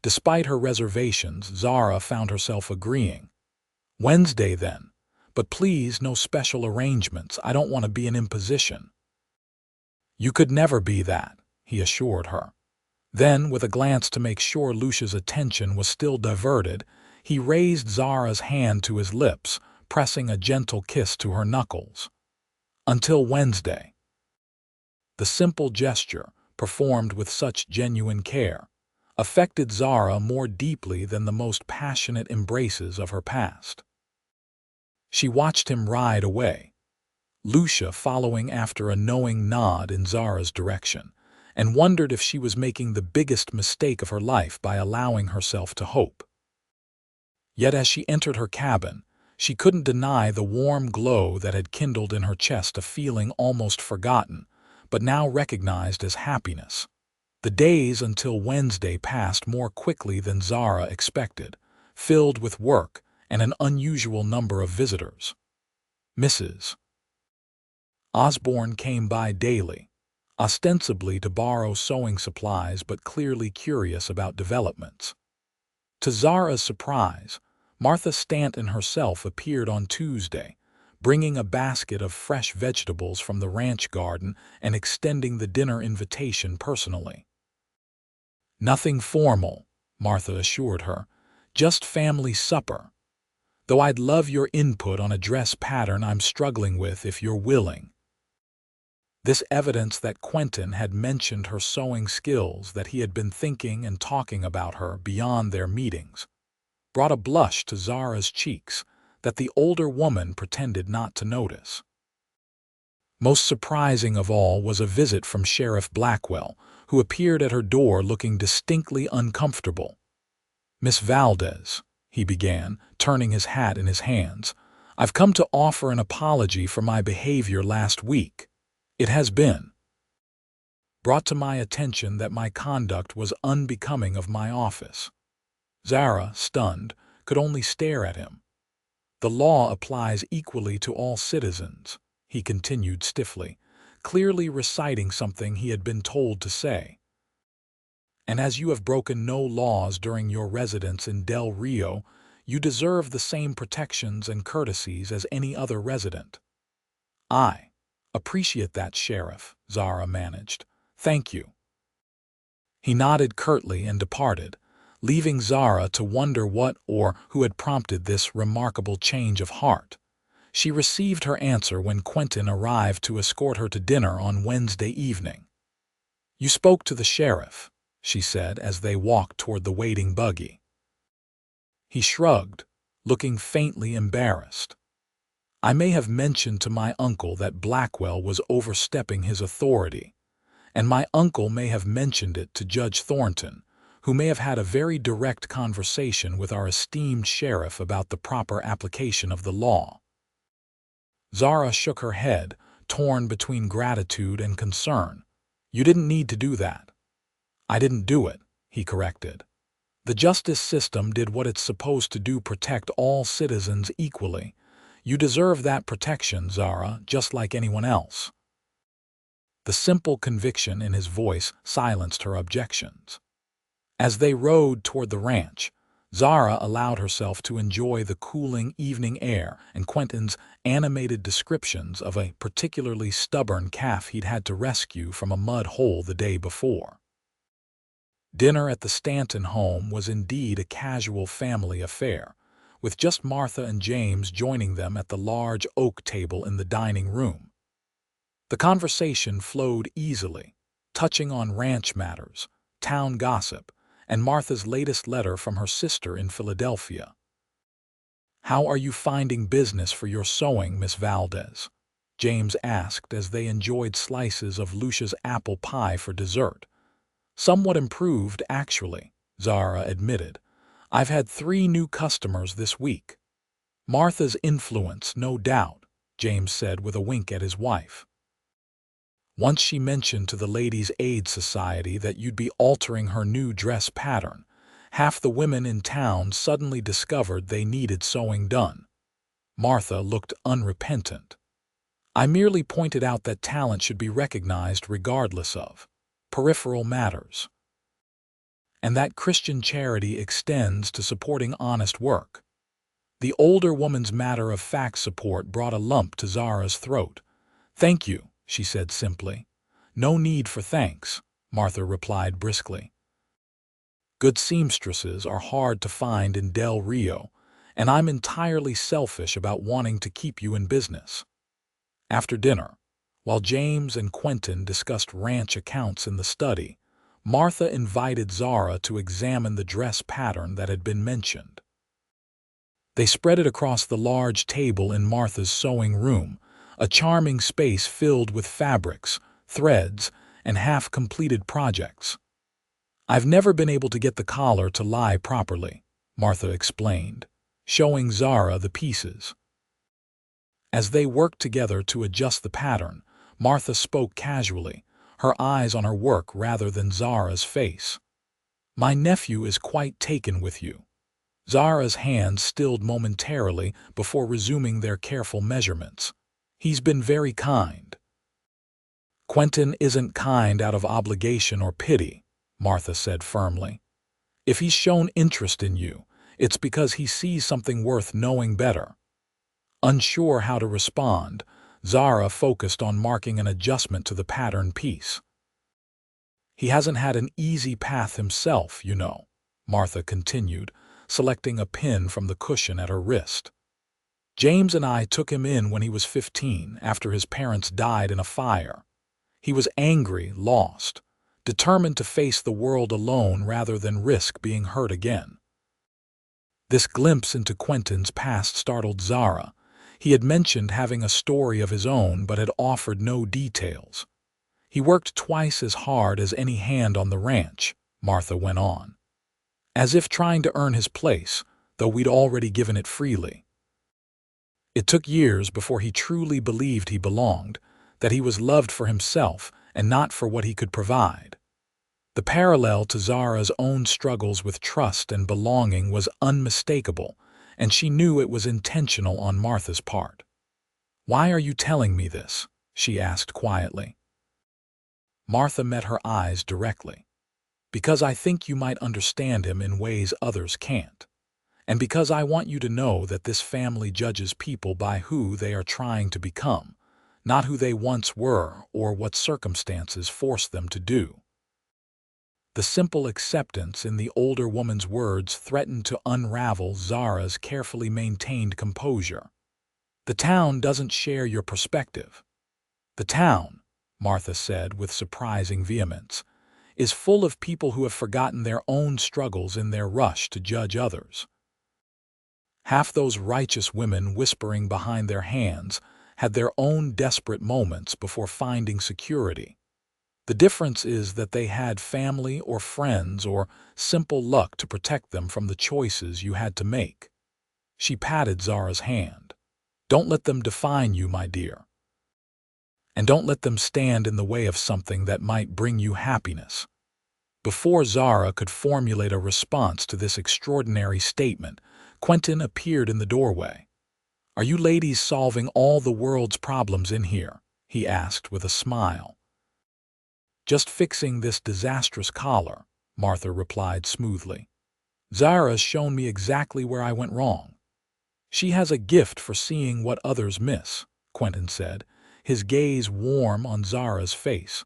Despite her reservations, Zara found herself agreeing. "Wednesday, then. But please, no special arrangements. I don't want to be an imposition." "You could never be that," he assured her. Then, with a glance to make sure Lucia's attention was still diverted, he raised Zara's hand to his lips, pressing a gentle kiss to her knuckles. "Until Wednesday." The simple gesture, performed with such genuine care, affected Zara more deeply than the most passionate embraces of her past. She watched him ride away, Lucia following after a knowing nod in Zara's direction, and wondered if she was making the biggest mistake of her life by allowing herself to hope. Yet as she entered her cabin, she couldn't deny the warm glow that had kindled in her chest, a feeling almost forgotten, but now recognized as happiness. The days until Wednesday passed more quickly than Zara expected, filled with work and an unusual number of visitors. Mrs. Osborne came by daily, ostensibly to borrow sewing supplies but clearly curious about developments. To Zara's surprise, Martha Stanton herself appeared on Tuesday, bringing a basket of fresh vegetables from the ranch garden and extending the dinner invitation personally. "Nothing formal," Martha assured her, "just family supper. Though I'd love your input on a dress pattern I'm struggling with if you're willing." This evidence that Quentin had mentioned her sewing skills, that he had been thinking and talking about her beyond their meetings, brought a blush to Zara's cheeks that the older woman pretended not to notice. Most surprising of all was a visit from Sheriff Blackwell, who appeared at her door looking distinctly uncomfortable. "Miss Valdez," he began, turning his hat in his hands, "I've come to offer an apology for my behavior last week. It has been brought to my attention that my conduct was unbecoming of my office." Zara, stunned, could only stare at him. "The law applies equally to all citizens," he continued stiffly, clearly reciting something he had been told to say. "And as you have broken no laws during your residence in Del Rio, you deserve the same protections and courtesies as any other resident." "I appreciate that, Sheriff," Zara managed. "Thank you." He nodded curtly and departed, leaving Zara to wonder what or who had prompted this remarkable change of heart. She received her answer when Quentin arrived to escort her to dinner on Wednesday evening. "You spoke to the sheriff," she said as they walked toward the waiting buggy. He shrugged, looking faintly embarrassed. "I may have mentioned to my uncle that Blackwell was overstepping his authority, and my uncle may have mentioned it to Judge Thornton, who may have had a very direct conversation with our esteemed sheriff about the proper application of the law." Zara shook her head, torn between gratitude and concern. "You didn't need to do that." "I didn't do it," he corrected. "The justice system did what it's supposed to do: protect all citizens equally. You deserve that protection, Zara, just like anyone else." The simple conviction in his voice silenced her objections. As they rode toward the ranch, Zara allowed herself to enjoy the cooling evening air and Quentin's animated descriptions of a particularly stubborn calf he'd had to rescue from a mud hole the day before. Dinner at the Stanton home was indeed a casual family affair, with just Martha and James joining them at the large oak table in the dining room. The conversation flowed easily, touching on ranch matters, town gossip, and Martha's latest letter from her sister in Philadelphia. "How are you finding business for your sewing, Miss Valdez?" James asked as they enjoyed slices of Lucia's apple pie for dessert. "Somewhat improved, actually," Zara admitted. "I've had 3 new customers this week." "Martha's influence, no doubt," James said with a wink at his wife. "Once she mentioned to the Ladies' Aid Society that you'd be altering her new dress pattern, half the women in town suddenly discovered they needed sewing done." Martha looked unrepentant. "I merely pointed out that talent should be recognized regardless of peripheral matters, and that Christian charity extends to supporting honest work." The older woman's matter-of-fact support brought a lump to Zara's throat. "Thank you," she said simply. "No need for thanks," Martha replied briskly. "Good seamstresses are hard to find in Del Rio, and I'm entirely selfish about wanting to keep you in business." After dinner, while James and Quentin discussed ranch accounts in the study, Martha invited Zara to examine the dress pattern that had been mentioned. They spread it across the large table in Martha's sewing room, a charming space filled with fabrics, threads, and half-completed projects. "I've never been able to get the collar to lie properly," Martha explained, showing Zara the pieces. As they worked together to adjust the pattern, Martha spoke casually, her eyes on her work rather than Zara's face. "My nephew is quite taken with you." Zara's hands stilled momentarily before resuming their careful measurements. "He's been very kind." "Quentin isn't kind out of obligation or pity," Martha said firmly. "If he's shown interest in you, it's because he sees something worth knowing better." Unsure how to respond, Zara focused on marking an adjustment to the pattern piece. "He hasn't had an easy path himself, you know," Martha continued, selecting a pin from the cushion at her wrist. "James and I took him in when he was 15 after his parents died in a fire. He was angry, lost, determined to face the world alone rather than risk being hurt again." This glimpse into Quentin's past startled Zara. He had mentioned having a story of his own but had offered no details. "He worked twice as hard as any hand on the ranch," Martha went on, "as if trying to earn his place, though we'd already given it freely. It took years before he truly believed he belonged, that he was loved for himself and not for what he could provide." The parallel to Zara's own struggles with trust and belonging was unmistakable, and she knew it was intentional on Martha's part. "Why are you telling me this?" she asked quietly. Martha met her eyes directly. "Because I think you might understand him in ways others can't. And because I want you to know that this family judges people by who they are trying to become, not who they once were or what circumstances forced them to do." The simple acceptance in the older woman's words threatened to unravel Zara's carefully maintained composure. "The town doesn't share your perspective." "The town," Martha said with surprising vehemence, is full of people who have forgotten their own struggles in their rush to judge others. Half those righteous women whispering behind their hands had their own desperate moments before finding security. The difference is that they had family or friends or simple luck to protect them from the choices you had to make. She patted Zara's hand. Don't let them define you, my dear. And don't let them stand in the way of something that might bring you happiness. Before Zara could formulate a response to this extraordinary statement, Quentin appeared in the doorway. "Are you ladies solving all the world's problems in here?" he asked with a smile. "Just fixing this disastrous collar," Martha replied smoothly. "Zara's shown me exactly where I went wrong." "She has a gift for seeing what others miss," Quentin said, his gaze warm on Zara's face.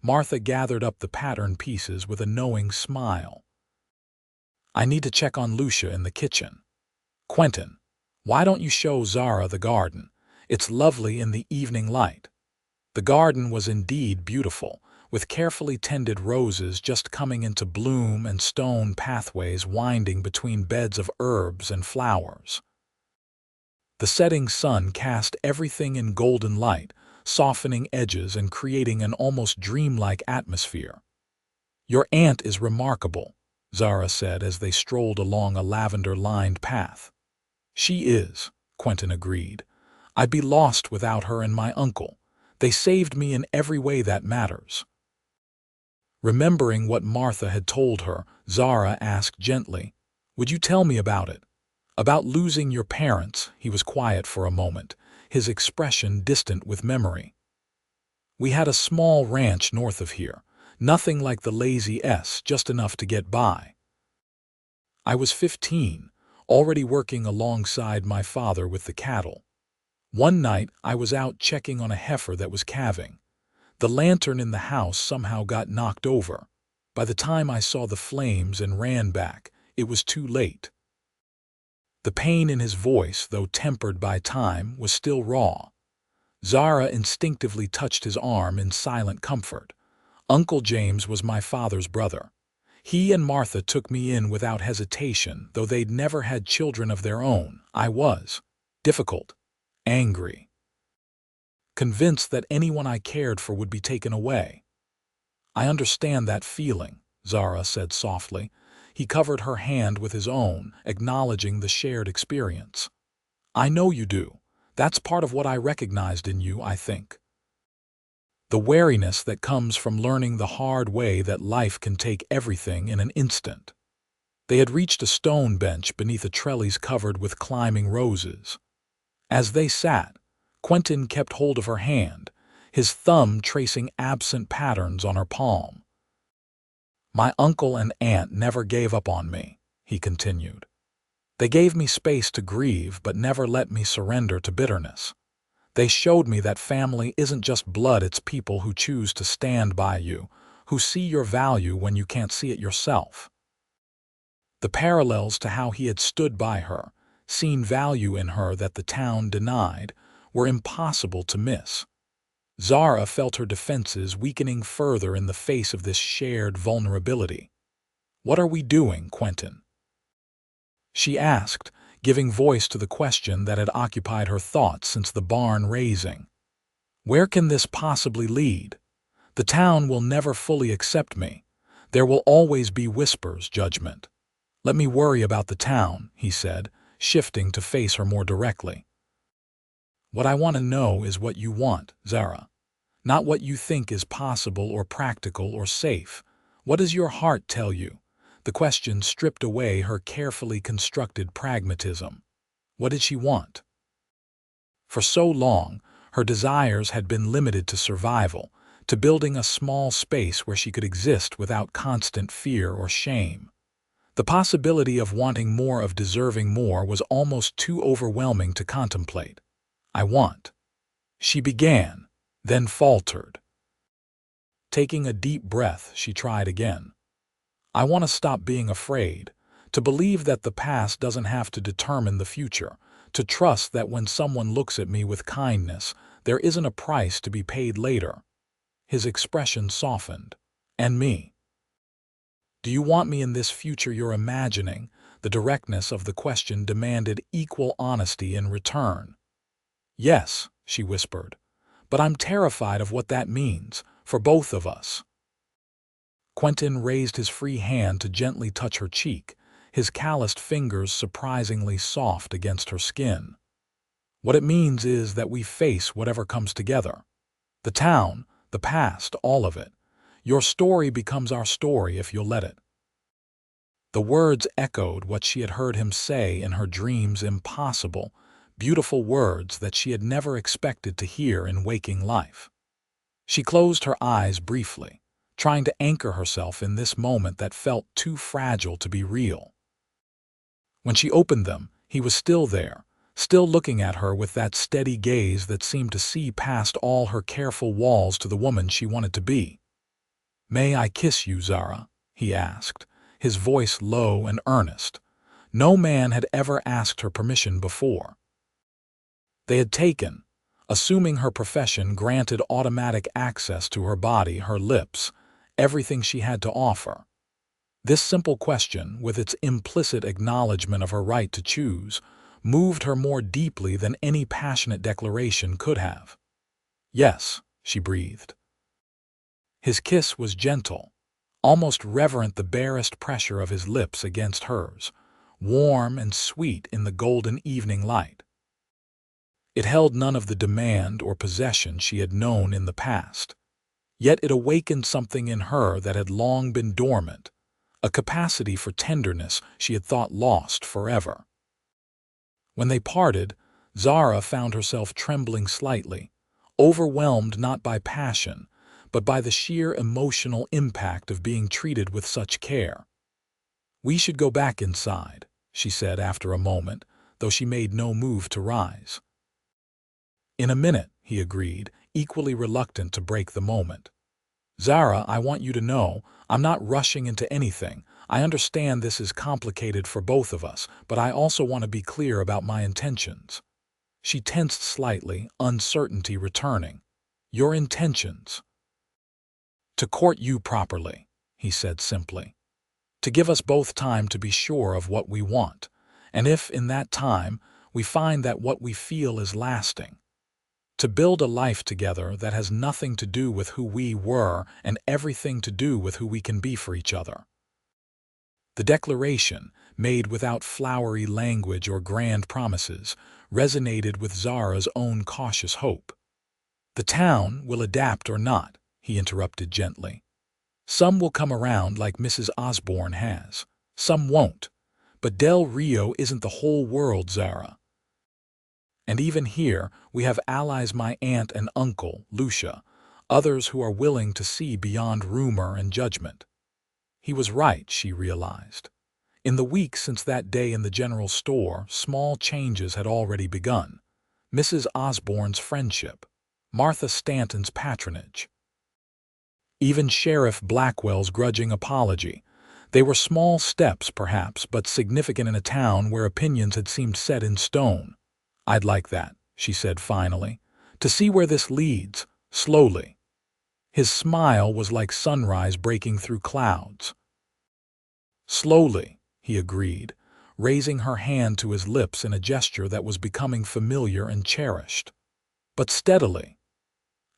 Martha gathered up the pattern pieces with a knowing smile. "I need to check on Lucia in the kitchen. Quentin, why don't you show Zara the garden? It's lovely in the evening light." The garden was indeed beautiful, with carefully tended roses just coming into bloom and stone pathways winding between beds of herbs and flowers. The setting sun cast everything in golden light, softening edges and creating an almost dreamlike atmosphere. "Your aunt is remarkable," Zara said as they strolled along a lavender-lined path. "She is," Quentin agreed. "I'd be lost without her and my uncle. They saved me in every way that matters." Remembering what Martha had told her, Zara asked gently, "Would you tell me about it? About losing your parents?" He was quiet for a moment, his expression distant with memory. "We had a small ranch north of here, nothing like the Lazy S, just enough to get by. I was 15, already working alongside my father with the cattle. One night I was out checking on a heifer that was calving. The lantern in the house somehow got knocked over. By the time I saw the flames and ran back, it was too late." The pain in his voice, though tempered by time, was still raw. Zara instinctively touched his arm in silent comfort. "Uncle James was my father's brother. He and Martha took me in without hesitation, though they'd never had children of their own. I was difficult, angry, convinced that anyone I cared for would be taken away." "I understand that feeling," Zara said softly. He covered her hand with his own, acknowledging the shared experience. "I know you do. That's part of what I recognized in you, I think. The wariness that comes from learning the hard way that life can take everything in an instant." They had reached a stone bench beneath a trellis covered with climbing roses. As they sat, Quentin kept hold of her hand, his thumb tracing absent patterns on her palm. "My uncle and aunt never gave up on me," he continued. "They gave me space to grieve but never let me surrender to bitterness. They showed me that family isn't just blood, it's people who choose to stand by you, who see your value when you can't see it yourself." The parallels to how he had stood by her, seen value in her that the town denied, were impossible to miss. Zara felt her defenses weakening further in the face of this shared vulnerability. "What are we doing, Quentin?" she asked, giving voice to the question that had occupied her thoughts since the barn raising. "Where can this possibly lead? The town will never fully accept me. There will always be whispers, judgment." "Let me worry about the town," he said, shifting to face her more directly. "What I want to know is what you want, Zara. Not what you think is possible or practical or safe. What does your heart tell you?" The question stripped away her carefully constructed pragmatism. What did she want? For so long, her desires had been limited to survival, to building a small space where she could exist without constant fear or shame. The possibility of wanting more, of deserving more, was almost too overwhelming to contemplate. "I want," she began, then faltered. Taking a deep breath, she tried again. "I want to stop being afraid, to believe that the past doesn't have to determine the future, to trust that when someone looks at me with kindness, there isn't a price to be paid later." His expression softened. "And me? Do you want me in this future you're imagining?" The directness of the question demanded equal honesty in return. "Yes," she whispered, "but I'm terrified of what that means, for both of us." Quentin raised his free hand to gently touch her cheek, his calloused fingers surprisingly soft against her skin. "What it means is that we face whatever comes together. The town, the past, all of it. Your story becomes our story if you'll let it." The words echoed what she had heard him say in her dreams, impossible, beautiful words that she had never expected to hear in waking life. She closed her eyes briefly, trying to anchor herself in this moment that felt too fragile to be real. When she opened them, he was still there, still looking at her with that steady gaze that seemed to see past all her careful walls to the woman she wanted to be. "May I kiss you, Zara?" he asked, his voice low and earnest. No man had ever asked her permission before. They had taken, assuming her profession granted automatic access to her body, her lips, everything she had to offer. This simple question, with its implicit acknowledgement of her right to choose, moved her more deeply than any passionate declaration could have. "Yes," she breathed. His kiss was gentle, almost reverent, the barest pressure of his lips against hers, warm and sweet in the golden evening light. It held none of the demand or possession she had known in the past. Yet it awakened something in her that had long been dormant, a capacity for tenderness she had thought lost forever. When they parted, Zara found herself trembling slightly, overwhelmed not by passion, but by the sheer emotional impact of being treated with such care. "We should go back inside," she said after a moment, though she made no move to rise. "In a minute," he agreed, equally reluctant to break the moment. "Zara, I want you to know, I'm not rushing into anything. I understand this is complicated for both of us, but I also want to be clear about my intentions." She tensed slightly, uncertainty returning. "Your intentions?" "To court you properly," he said simply. "To give us both time to be sure of what we want, and if, in that time, we find that what we feel is lasting. To build a life together that has nothing to do with who we were and everything to do with who we can be for each other." The declaration, made without flowery language or grand promises, resonated with Zara's own cautious hope. "The town will adapt or not," he interrupted gently. "Some will come around like Mrs. Osborne has. Some won't. But Del Rio isn't the whole world, Zara. And even here, we have allies, my aunt and uncle, Lucia, others who are willing to see beyond rumor and judgment." He was right, she realized. In the weeks since that day in the general store, small changes had already begun. Mrs. Osborne's friendship, Martha Stanton's patronage, even Sheriff Blackwell's grudging apology. They were small steps, perhaps, but significant in a town where opinions had seemed set in stone. "I'd like that," she said finally, "to see where this leads, slowly." His smile was like sunrise breaking through clouds. "Slowly," he agreed, raising her hand to his lips in a gesture that was becoming familiar and cherished. "But steadily."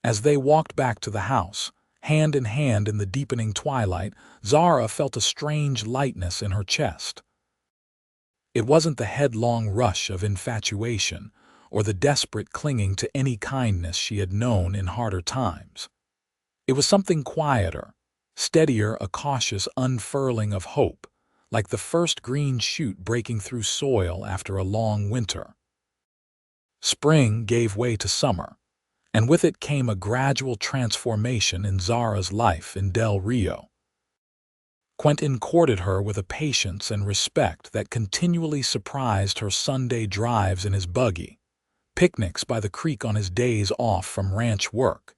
As they walked back to the house, hand in hand in the deepening twilight, Zara felt a strange lightness in her chest. It wasn't the headlong rush of infatuation or the desperate clinging to any kindness she had known in harder times. It was something quieter, steadier, a cautious unfurling of hope, like the first green shoot breaking through soil after a long winter. Spring gave way to summer, and with it came a gradual transformation in Zara's life in Del Rio. Quentin courted her with a patience and respect that continually surprised her. Sunday drives in his buggy, picnics by the creek on his days off from ranch work,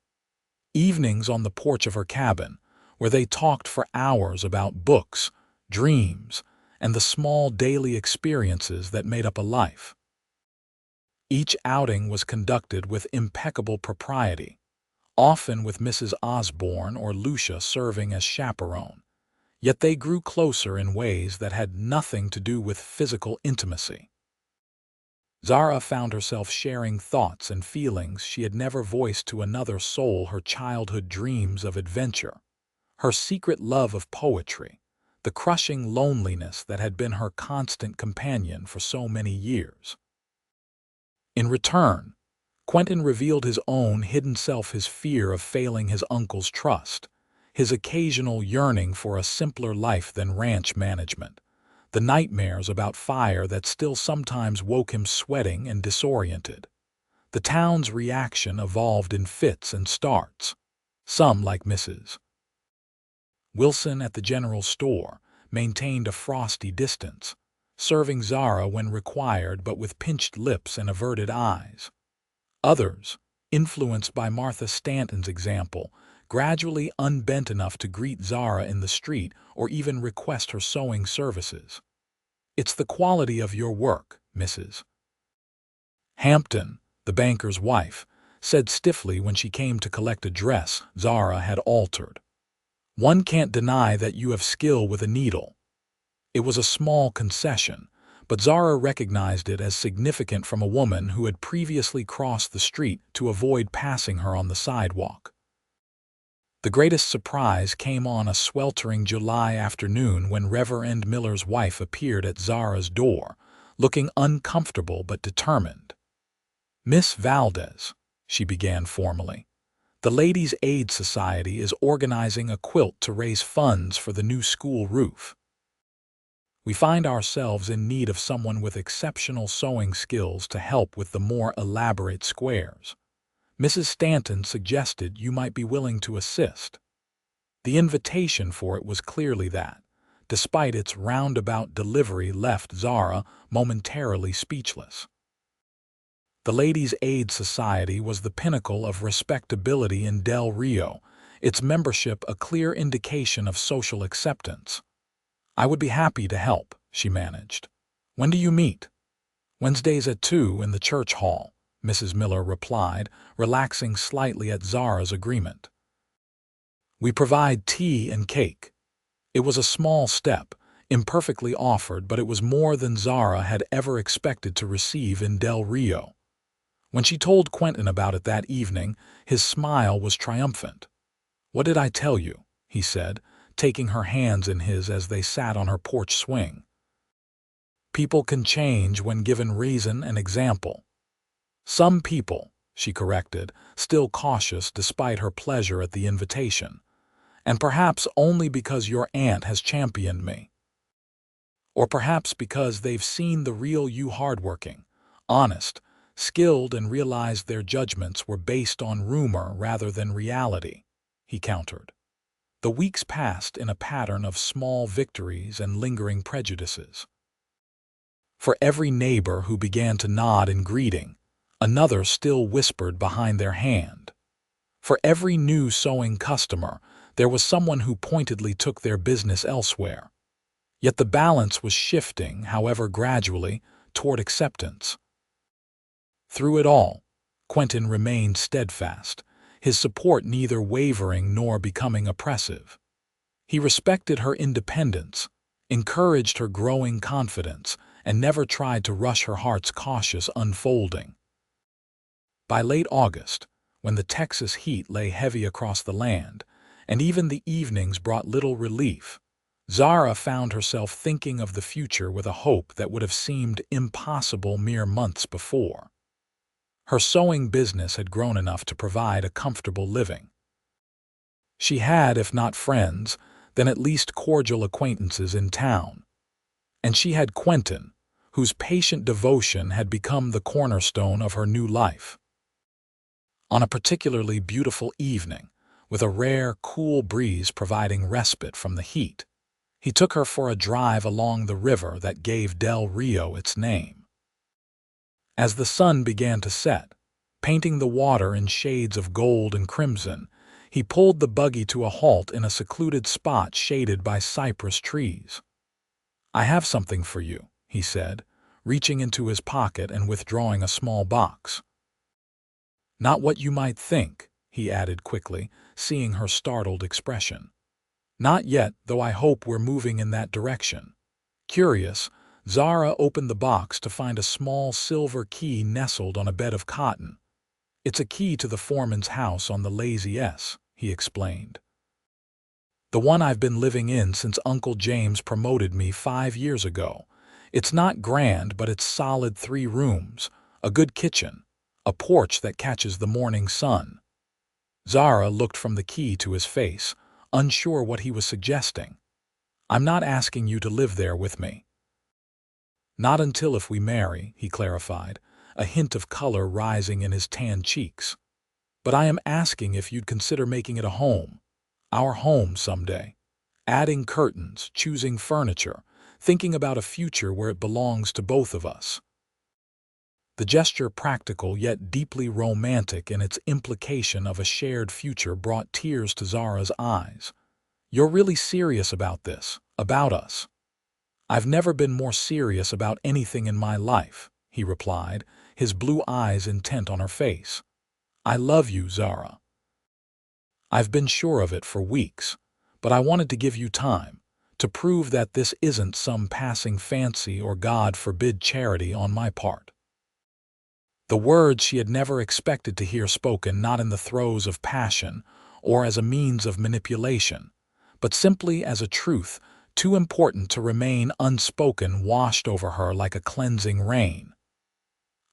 evenings on the porch of her cabin, where they talked for hours about books, dreams, and the small daily experiences that made up a life. Each outing was conducted with impeccable propriety, often with Mrs. Osborne or Lucia serving as chaperone. Yet they grew closer in ways that had nothing to do with physical intimacy. Zara found herself sharing thoughts and feelings she had never voiced to another soul, her childhood dreams of adventure, her secret love of poetry, the crushing loneliness that had been her constant companion for so many years. In return, Quentin revealed his own hidden self, his fear of failing his uncle's trust, his occasional yearning for a simpler life than ranch management, the nightmares about fire that still sometimes woke him sweating and disoriented. The town's reaction evolved in fits and starts. Some, like Mrs. Wilson at the general store, maintained a frosty distance, serving Zara when required but with pinched lips and averted eyes. Others, influenced by Martha Stanton's example, gradually unbent enough to greet Zara in the street or even request her sewing services. "It's the quality of your work, Mrs. Hampton," the banker's wife, said stiffly when she came to collect a dress Zara had altered. "One can't deny that you have skill with a needle." It was a small concession, but Zara recognized it as significant from a woman who had previously crossed the street to avoid passing her on the sidewalk. The greatest surprise came on a sweltering July afternoon when Reverend Miller's wife appeared at Zara's door, looking uncomfortable but determined. "Miss Valdez," she began formally, "the Ladies' Aid Society is organizing a quilt to raise funds for the new school roof. We find ourselves in need of someone with exceptional sewing skills to help with the more elaborate squares. Mrs. Stanton suggested you might be willing to assist." The invitation for it was clearly that, despite its roundabout delivery, left Zara momentarily speechless. The Ladies' Aid Society was the pinnacle of respectability in Del Rio, its membership a clear indication of social acceptance. "I would be happy to help," she managed. "When do you meet?" "Wednesdays at 2 in the church hall," Mrs. Miller replied, relaxing slightly at Zara's agreement. "We provide tea and cake." It was a small step, imperfectly offered, but it was more than Zara had ever expected to receive in Del Rio. When she told Quentin about it that evening, his smile was triumphant. "What did I tell you?" he said, taking her hands in his as they sat on her porch swing. "People can change when given reason and example." "Some people," she corrected, still cautious despite her pleasure at the invitation. "And perhaps only because your aunt has championed me. Or perhaps because they've seen the real you, hardworking, honest, skilled, and realized their judgments were based on rumor rather than reality," he countered. The weeks passed in a pattern of small victories and lingering prejudices. For every neighbor who began to nod in greeting, another still whispered behind their hand. For every new sewing customer, there was someone who pointedly took their business elsewhere. Yet the balance was shifting, however gradually, toward acceptance. Through it all, Quentin remained steadfast, his support neither wavering nor becoming oppressive. He respected her independence, encouraged her growing confidence, and never tried to rush her heart's cautious unfolding. By late August, when the Texas heat lay heavy across the land, and even the evenings brought little relief, Zara found herself thinking of the future with a hope that would have seemed impossible mere months before. Her sewing business had grown enough to provide a comfortable living. She had, if not friends, then at least cordial acquaintances in town. And she had Quentin, whose patient devotion had become the cornerstone of her new life. On a particularly beautiful evening, with a rare, cool breeze providing respite from the heat, he took her for a drive along the river that gave Del Rio its name. As the sun began to set, painting the water in shades of gold and crimson, he pulled the buggy to a halt in a secluded spot shaded by cypress trees. "I have something for you," he said, reaching into his pocket and withdrawing a small box. "Not what you might think," he added quickly, seeing her startled expression. Not yet, though I hope we're moving in that direction. Curious, Zara opened the box to find a small silver key nestled on a bed of cotton. It's a key to the foreman's house on the Lazy S, he explained. The one I've been living in since Uncle James promoted me 5 years ago. It's not grand, but it's solid 3 rooms, a good kitchen, a porch that catches the morning sun. Zara looked from the key to his face, unsure what he was suggesting. I'm not asking you to live there with me. Not until if we marry, he clarified, a hint of color rising in his tanned cheeks. But I am asking if you'd consider making it a home, our home someday. Adding curtains, choosing furniture, thinking about a future where it belongs to both of us. The gesture, practical yet deeply romantic in its implication of a shared future, brought tears to Zara's eyes. You're really serious about this, about us? I've never been more serious about anything in my life, he replied, his blue eyes intent on her face. I love you, Zara. I've been sure of it for weeks, but I wanted to give you time, to prove that this isn't some passing fancy or, God forbid, charity on my part. The words she had never expected to hear spoken, not in the throes of passion or as a means of manipulation, but simply as a truth too important to remain unspoken, washed over her like a cleansing rain.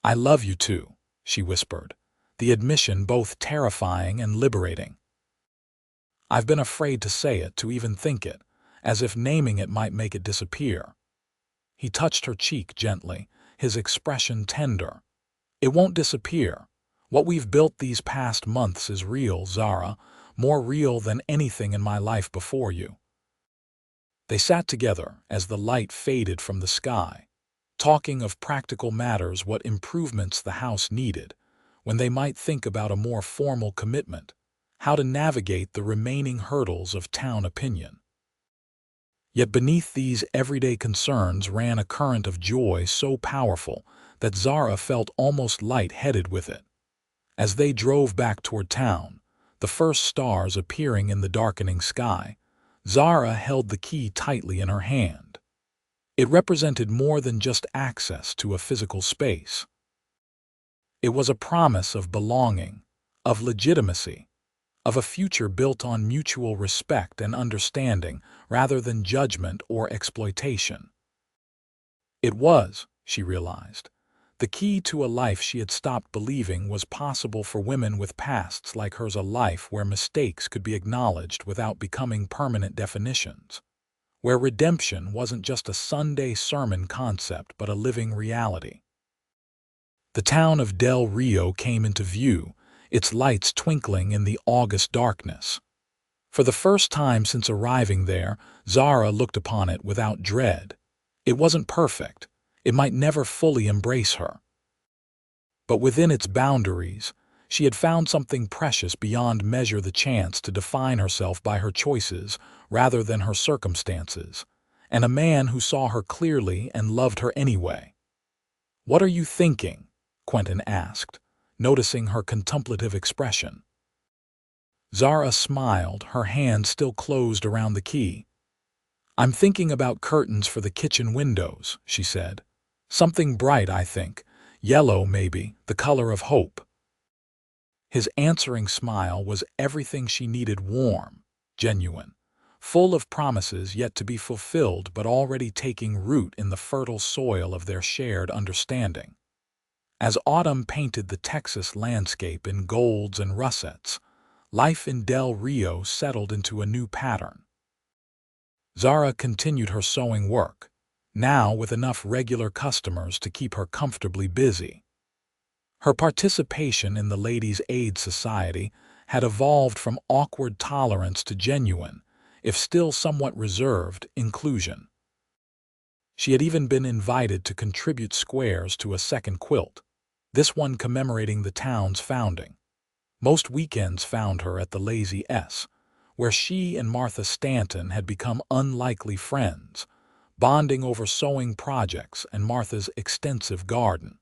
I love you too, she whispered, the admission both terrifying and liberating. I've been afraid to say it, to even think it, as if naming it might make it disappear. He touched her cheek gently, his expression tender. It won't disappear. What we've built these past months is real, Zara, more real than anything in my life before you. They sat together as the light faded from the sky, talking of practical matters, what improvements the house needed, when they might think about a more formal commitment, how to navigate the remaining hurdles of town opinion. Yet beneath these everyday concerns ran a current of joy so powerful that Zara felt almost light-headed with it. As they drove back toward town, the first stars appearing in the darkening sky, Zara held the key tightly in her hand. It represented more than just access to a physical space. It was a promise of belonging, of legitimacy, of a future built on mutual respect and understanding rather than judgment or exploitation. It was, she realized, the key to a life she had stopped believing was possible for women with pasts like hers, a life where mistakes could be acknowledged without becoming permanent definitions, where redemption wasn't just a Sunday sermon concept but a living reality. The town of Del Rio came into view, its lights twinkling in the August darkness. For the first time since arriving there, Zara looked upon it without dread. It wasn't perfect. It might never fully embrace her. But within its boundaries, she had found something precious beyond measure, the chance to define herself by her choices rather than her circumstances, and a man who saw her clearly and loved her anyway. "What are you thinking?" Quentin asked, noticing her contemplative expression. Zara smiled, her hand still closed around the key. "I'm thinking about curtains for the kitchen windows," she said. "Something bright, I think. Yellow, maybe, the color of hope." His answering smile was everything she needed, warm, genuine, full of promises yet to be fulfilled but already taking root in the fertile soil of their shared understanding. As autumn painted the Texas landscape in golds and russets, life in Del Rio settled into a new pattern. Zara continued her sewing work, now with enough regular customers to keep her comfortably busy. Her participation in the Ladies' Aid Society had evolved from awkward tolerance to genuine, if still somewhat reserved, inclusion. She had even been invited to contribute squares to a second quilt, this one commemorating the town's founding. Most weekends found her at the Lazy S, where she and Martha Stanton had become unlikely friends, bonding over sewing projects and Martha's extensive garden.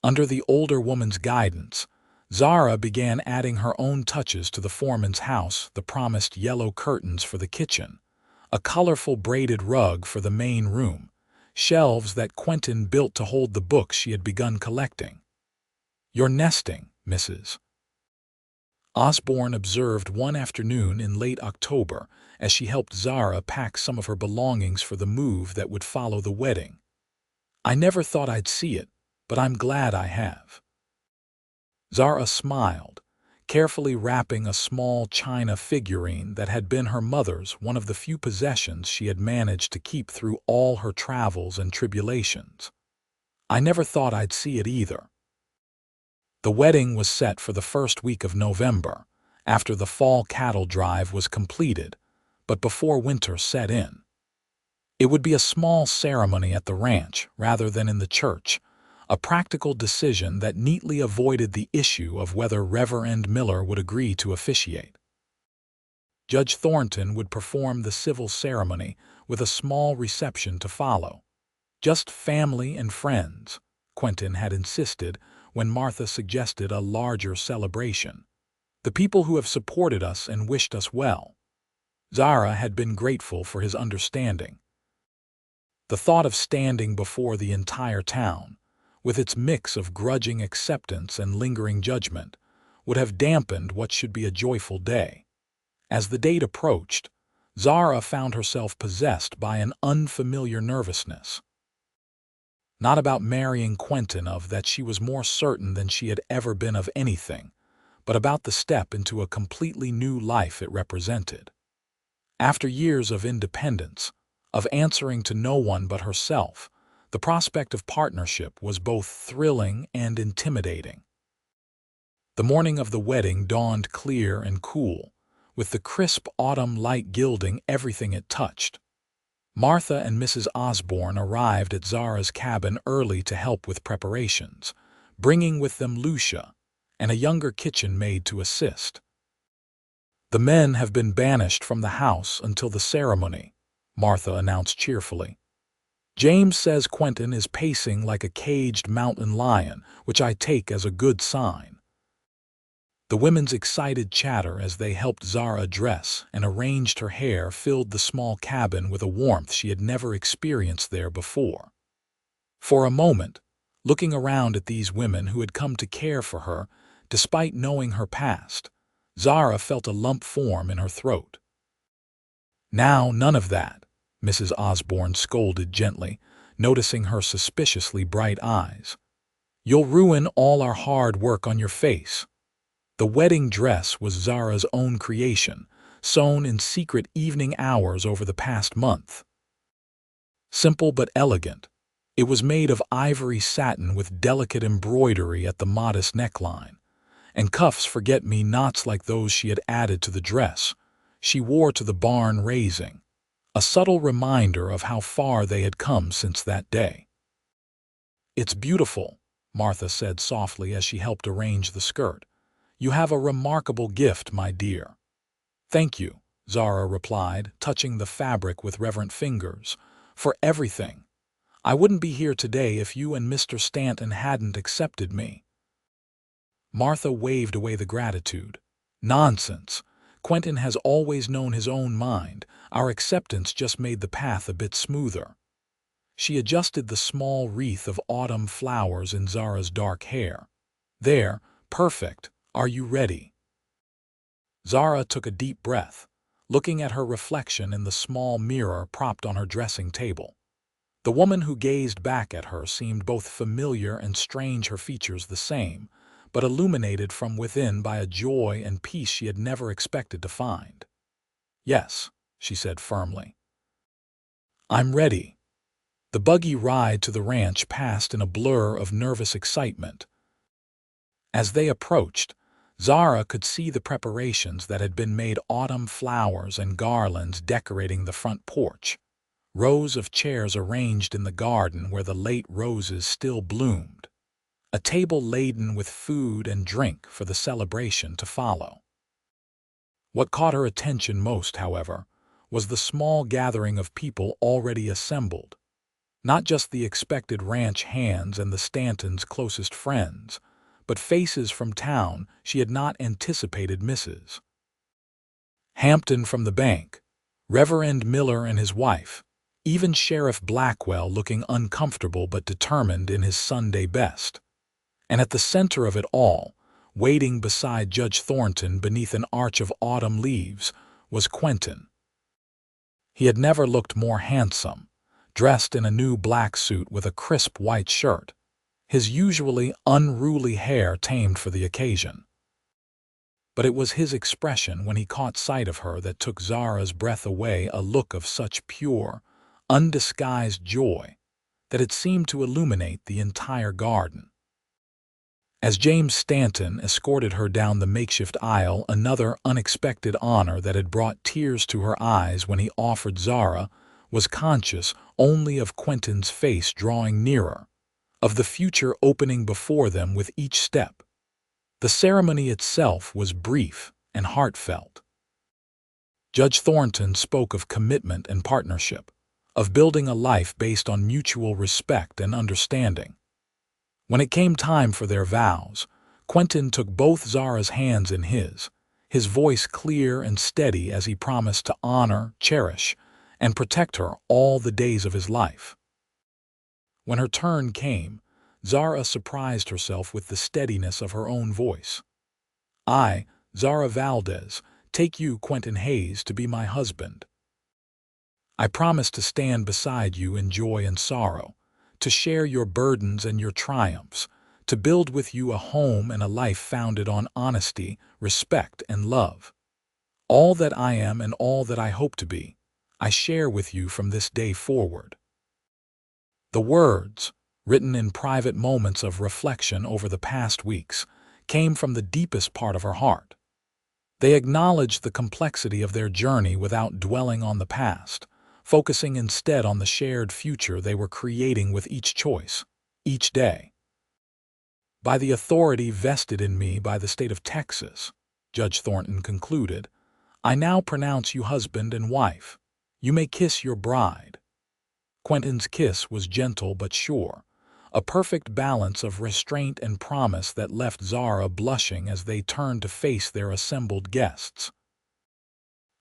Under the older woman's guidance, Zara began adding her own touches to the foreman's house, the promised yellow curtains for the kitchen, a colorful braided rug for the main room, shelves that Quentin built to hold the books she had begun collecting. "You're nesting, Mrs. Osborne observed one afternoon in late October as she helped Zara pack some of her belongings for the move that would follow the wedding. "I never thought I'd see it, but I'm glad I have." Zara smiled, carefully wrapping a small china figurine that had been her mother's, one of the few possessions she had managed to keep through all her travels and tribulations. "I never thought I'd see it either." The wedding was set for the first week of November, after the fall cattle drive was completed, but before winter set in. It would be a small ceremony at the ranch rather than in the church, a practical decision that neatly avoided the issue of whether Reverend Miller would agree to officiate. Judge Thornton would perform the civil ceremony with a small reception to follow. "Just family and friends," Quentin had insisted when Martha suggested a larger celebration. "The people who have supported us and wished us well." Zara had been grateful for his understanding. The thought of standing before the entire town, with its mix of grudging acceptance and lingering judgment, would have dampened what should be a joyful day. As the date approached, Zara found herself possessed by an unfamiliar nervousness. Not about marrying Quentin, of that she was more certain than she had ever been of anything, but about the step into a completely new life it represented. After years of independence, of answering to no one but herself, the prospect of partnership was both thrilling and intimidating. The morning of the wedding dawned clear and cool, with the crisp autumn light gilding everything it touched. Martha and Mrs. Osborne arrived at Zara's cabin early to help with preparations, bringing with them Lucia and a younger kitchen maid to assist. "The men have been banished from the house until the ceremony," Martha announced cheerfully. "James says Quentin is pacing like a caged mountain lion, which I take as a good sign." The women's excited chatter as they helped Zara dress and arranged her hair filled the small cabin with a warmth she had never experienced there before. For a moment, looking around at these women who had come to care for her, despite knowing her past, Zara felt a lump form in her throat. "Now, none of that," Mrs. Osborne scolded gently, noticing her suspiciously bright eyes. "You'll ruin all our hard work on your face." The wedding dress was Zara's own creation, sewn in secret evening hours over the past month. Simple but elegant, it was made of ivory satin with delicate embroidery at the modest neckline, and cuffs forget-me-nots like those she had added to the dress she wore to the barn raising, a subtle reminder of how far they had come since that day. "It's beautiful," Martha said softly as she helped arrange the skirt. "You have a remarkable gift, my dear." "Thank you," Zara replied, touching the fabric with reverent fingers, "for everything. I wouldn't be here today if you and Mr. Stanton hadn't accepted me." Martha waved away the gratitude. "Nonsense. Quentin has always known his own mind. Our acceptance just made the path a bit smoother." She adjusted the small wreath of autumn flowers in Zara's dark hair. "There, perfect. Are you ready?" Zara took a deep breath, looking at her reflection in the small mirror propped on her dressing table. The woman who gazed back at her seemed both familiar and strange, her features the same, but illuminated from within by a joy and peace she had never expected to find. "Yes," she said firmly. "I'm ready." The buggy ride to the ranch passed in a blur of nervous excitement. As they approached, Zara could see the preparations that had been made: autumn flowers and garlands decorating the front porch, rows of chairs arranged in the garden where the late roses still bloomed, a table laden with food and drink for the celebration to follow. What caught her attention most, however, was the small gathering of people already assembled. Not just the expected ranch hands and the Stantons' closest friends, but faces from town she had not anticipated. Mrs. Hampton from the bank, Reverend Miller and his wife, even Sheriff Blackwell looking uncomfortable but determined in his Sunday best. And at the center of it all, waiting beside Judge Thornton beneath an arch of autumn leaves, was Quentin. He had never looked more handsome, dressed in a new black suit with a crisp white shirt, his usually unruly hair tamed for the occasion. But it was his expression when he caught sight of her that took Zara's breath away, a look of such pure, undisguised joy that it seemed to illuminate the entire garden. As James Stanton escorted her down the makeshift aisle, another unexpected honor that had brought tears to her eyes when he offered, Zara was conscious only of Quentin's face drawing nearer, of the future opening before them with each step. The ceremony itself was brief and heartfelt. Judge Thornton spoke of commitment and partnership, of building a life based on mutual respect and understanding. When it came time for their vows, Quentin took both Zara's hands in his voice clear and steady as he promised to honor, cherish, and protect her all the days of his life. When her turn came, Zara surprised herself with the steadiness of her own voice. "I, Zara Valdez, take you, Quentin Hayes, to be my husband. I promise to stand beside you in joy and sorrow, to share your burdens and your triumphs, to build with you a home and a life founded on honesty, respect, and love. All that I am and all that I hope to be, I share with you from this day forward." The words, written in private moments of reflection over the past weeks, came from the deepest part of her heart. They acknowledged the complexity of their journey without dwelling on the past, focusing instead on the shared future they were creating with each choice, each day. "By the authority vested in me by the state of Texas," Judge Thornton concluded, "I now pronounce you husband and wife. You may kiss your bride." Quentin's kiss was gentle but sure, a perfect balance of restraint and promise that left Zara blushing as they turned to face their assembled guests.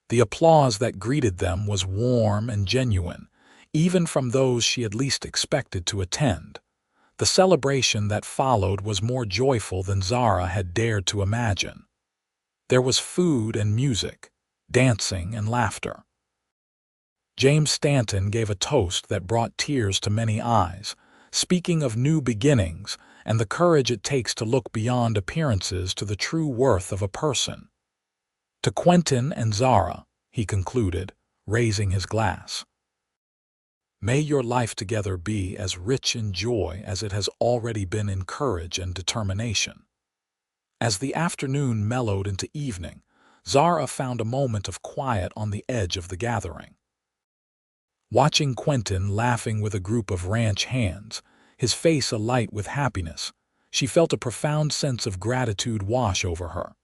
The applause that greeted them was warm and genuine, even from those she had least expected to attend. The celebration that followed was more joyful than Zara had dared to imagine. There was food and music, dancing and laughter. James Stanton gave a toast that brought tears to many eyes, speaking of new beginnings and the courage it takes to look beyond appearances to the true worth of a person. "To Quentin and Zara," he concluded, raising his glass. "May your life together be as rich in joy as it has already been in courage and determination." As the afternoon mellowed into evening, Zara found a moment of quiet on the edge of the gathering. Watching Quentin laughing with a group of ranch hands, his face alight with happiness, she felt a profound sense of gratitude wash over her.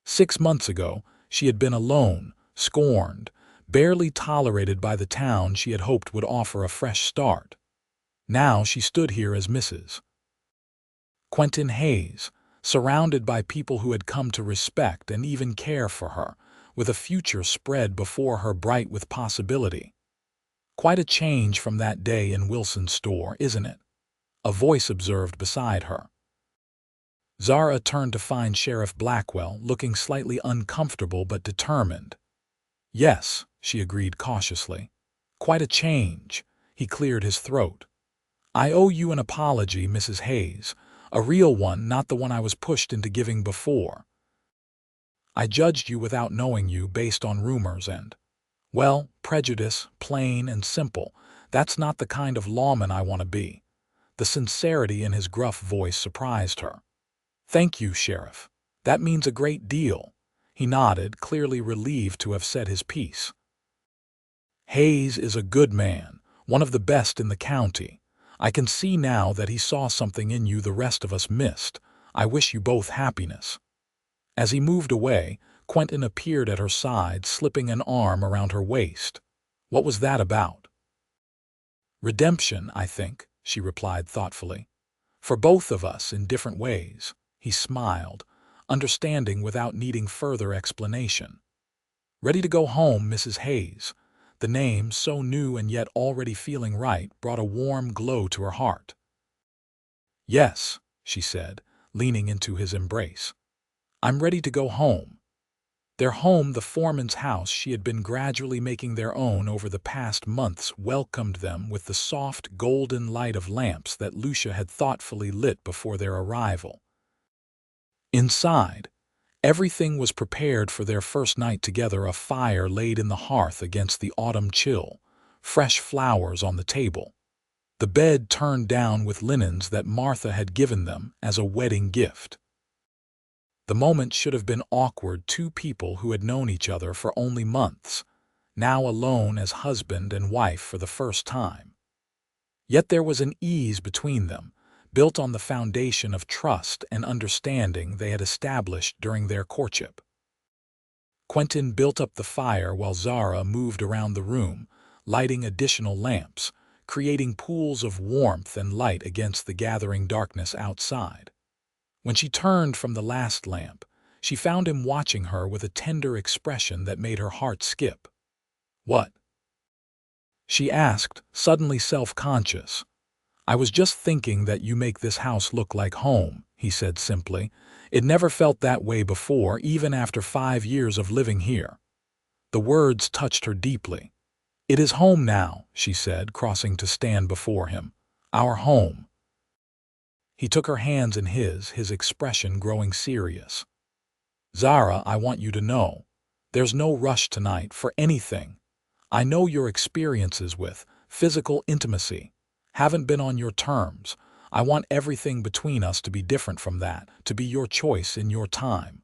6 months ago, she had been alone, scorned, barely tolerated by the town she had hoped would offer a fresh start. Now she stood here as Mrs. Quentin Hayes, surrounded by people who had come to respect and even care for her, with a future spread before her bright with possibility. "Quite a change from that day in Wilson's store, isn't it?" a voice observed beside her. Zara turned to find Sheriff Blackwell looking slightly uncomfortable but determined. "Yes," she agreed cautiously. "Quite a change." He cleared his throat. "I owe you an apology, Mrs. Hayes, a real one, not the one I was pushed into giving before. I judged you without knowing you based on rumors and, well, prejudice, plain and simple. That's not the kind of lawman I want to be." The sincerity in his gruff voice surprised her. "Thank you, Sheriff. That means a great deal." He nodded, clearly relieved to have said his piece. "Hayes is a good man, one of the best in the county. I can see now that he saw something in you the rest of us missed. I wish you both happiness." As he moved away, Quentin appeared at her side, slipping an arm around her waist. "What was that about?" "Redemption, I think," she replied thoughtfully. "For both of us in different ways." he smiled, understanding without needing further explanation. "Ready to go home, Mrs. Hayes." The name, so new and yet already feeling right, brought a warm glow to her heart. "Yes," she said, leaning into his embrace. "I'm ready to go home." Their home, the foreman's house she had been gradually making their own over the past months, welcomed them with the soft, golden light of lamps that Lucia had thoughtfully lit before their arrival. Inside, everything was prepared for their first night together, a fire laid in the hearth against the autumn chill, fresh flowers on the table, the bed turned down with linens that Martha had given them as a wedding gift. The moment should have been awkward, two people who had known each other for only months, now alone as husband and wife for the first time. Yet there was an ease between them, built on the foundation of trust and understanding they had established during their courtship. Quentin built up the fire while Zara moved around the room, lighting additional lamps, creating pools of warmth and light against the gathering darkness outside. When she turned from the last lamp, she found him watching her with a tender expression that made her heart skip. "What?" she asked, suddenly self-conscious. "I was just thinking that you make this house look like home," he said simply. "It never felt that way before, even after 5 years of living here." The words touched her deeply. "It is home now," she said, crossing to stand before him. "Our home." He took her hands in his expression growing serious. "Zara, I want you to know, there's no rush tonight for anything. I know your experiences with physical intimacy haven't been on your terms. I want everything between us to be different from that, to be your choice in your time."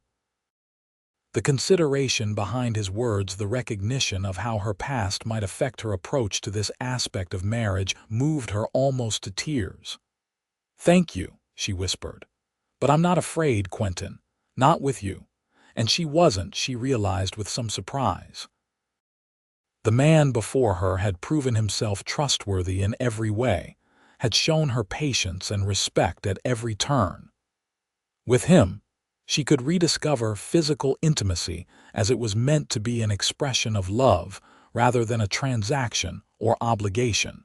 The consideration behind his words, the recognition of how her past might affect her approach to this aspect of marriage, moved her almost to tears. "Thank you," she whispered. "But I'm not afraid, Quentin. Not with you." And she wasn't, she realized with some surprise. The man before her had proven himself trustworthy in every way, had shown her patience and respect at every turn. With him, she could rediscover physical intimacy as it was meant to be, an expression of love rather than a transaction or obligation.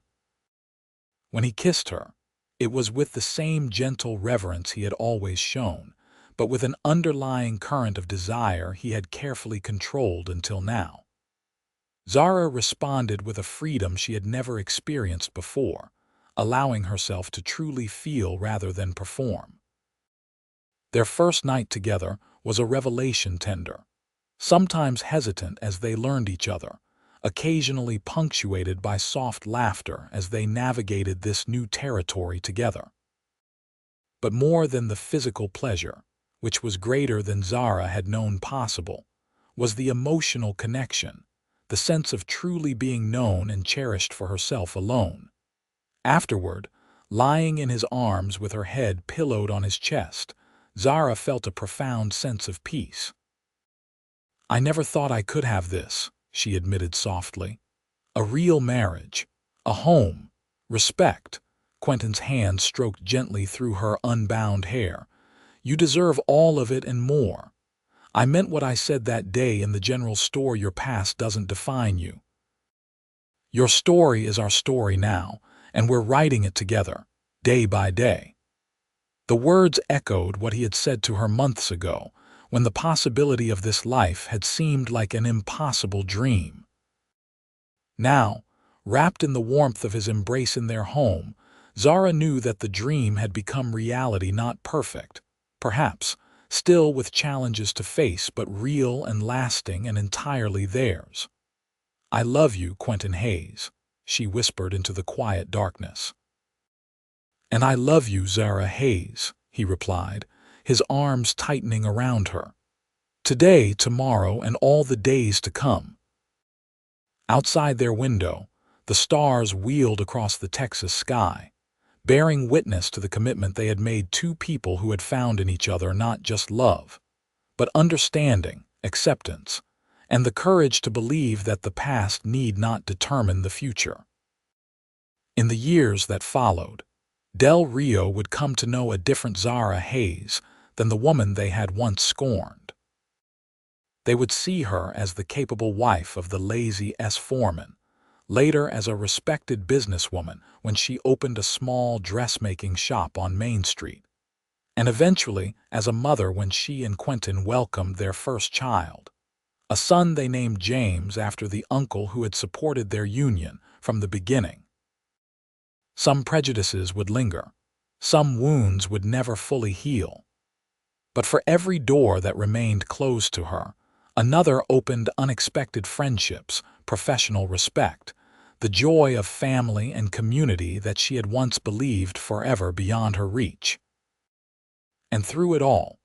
When he kissed her, it was with the same gentle reverence he had always shown, but with an underlying current of desire he had carefully controlled until now. Zara responded with a freedom she had never experienced before, allowing herself to truly feel rather than perform. Their first night together was a revelation, tender, sometimes hesitant as they learned each other, occasionally punctuated by soft laughter as they navigated this new territory together. But more than the physical pleasure, which was greater than Zara had known possible, was the emotional connection, the sense of truly being known and cherished for herself alone. Afterward, lying in his arms with her head pillowed on his chest, Zara felt a profound sense of peace. "I never thought I could have this," she admitted softly. "A real marriage, a home, respect." Quentin's hand stroked gently through her unbound hair. "You deserve all of it and more. I meant what I said that day in the general store. Your past doesn't define you. Your story is our story now, and we're writing it together, day by day." The words echoed what he had said to her months ago, when the possibility of this life had seemed like an impossible dream. Now, wrapped in the warmth of his embrace in their home, Zara knew that the dream had become reality, not perfect, perhaps, still with challenges to face, but real and lasting and entirely theirs. "I love you, Quentin Hayes," she whispered into the quiet darkness. "And I love you, Zara Hayes," he replied, his arms tightening around her. "Today, tomorrow, and all the days to come." Outside their window, the stars wheeled across the Texas sky, bearing witness to the commitment they had made, two people who had found in each other not just love, but understanding, acceptance, and the courage to believe that the past need not determine the future. In the years that followed, Del Rio would come to know a different Zara Hayes, than the woman they had once scorned. They would see her as the capable wife of the lazy foreman, later as a respected businesswoman when she opened a small dressmaking shop on Main Street, and eventually as a mother when she and Quentin welcomed their first child, a son they named James after the uncle who had supported their union from the beginning. Some prejudices would linger. Some wounds would never fully heal. But for every door that remained closed to her, another opened unexpected friendships, professional respect, the joy of family and community that she had once believed forever beyond her reach. And through it all,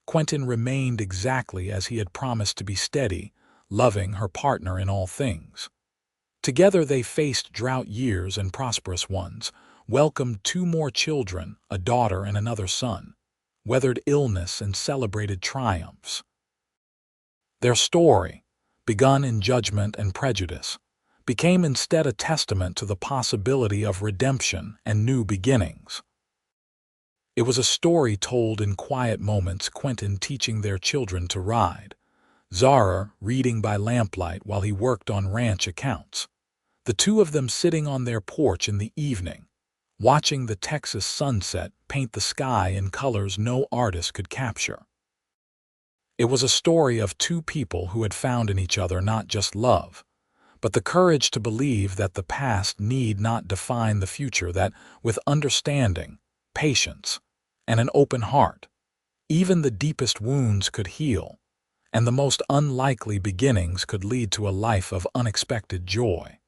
Quentin remained exactly as he had promised, to be steady, loving her partner in all things. Together they faced drought years and prosperous ones, welcomed 2 more children, a daughter and another son, weathered illness and celebrated triumphs. Their story, begun in judgment and prejudice, became instead a testament to the possibility of redemption and new beginnings. It was a story told in quiet moments, Quentin teaching their children to ride, Zara reading by lamplight while he worked on ranch accounts, the 2 of them sitting on their porch in the evening, watching the Texas sunset paint the sky in colors no artist could capture. It was a story of 2 people who had found in each other not just love, but the courage to believe that the past need not define the future, that with understanding, patience, and an open heart, even the deepest wounds could heal, and the most unlikely beginnings could lead to a life of unexpected joy.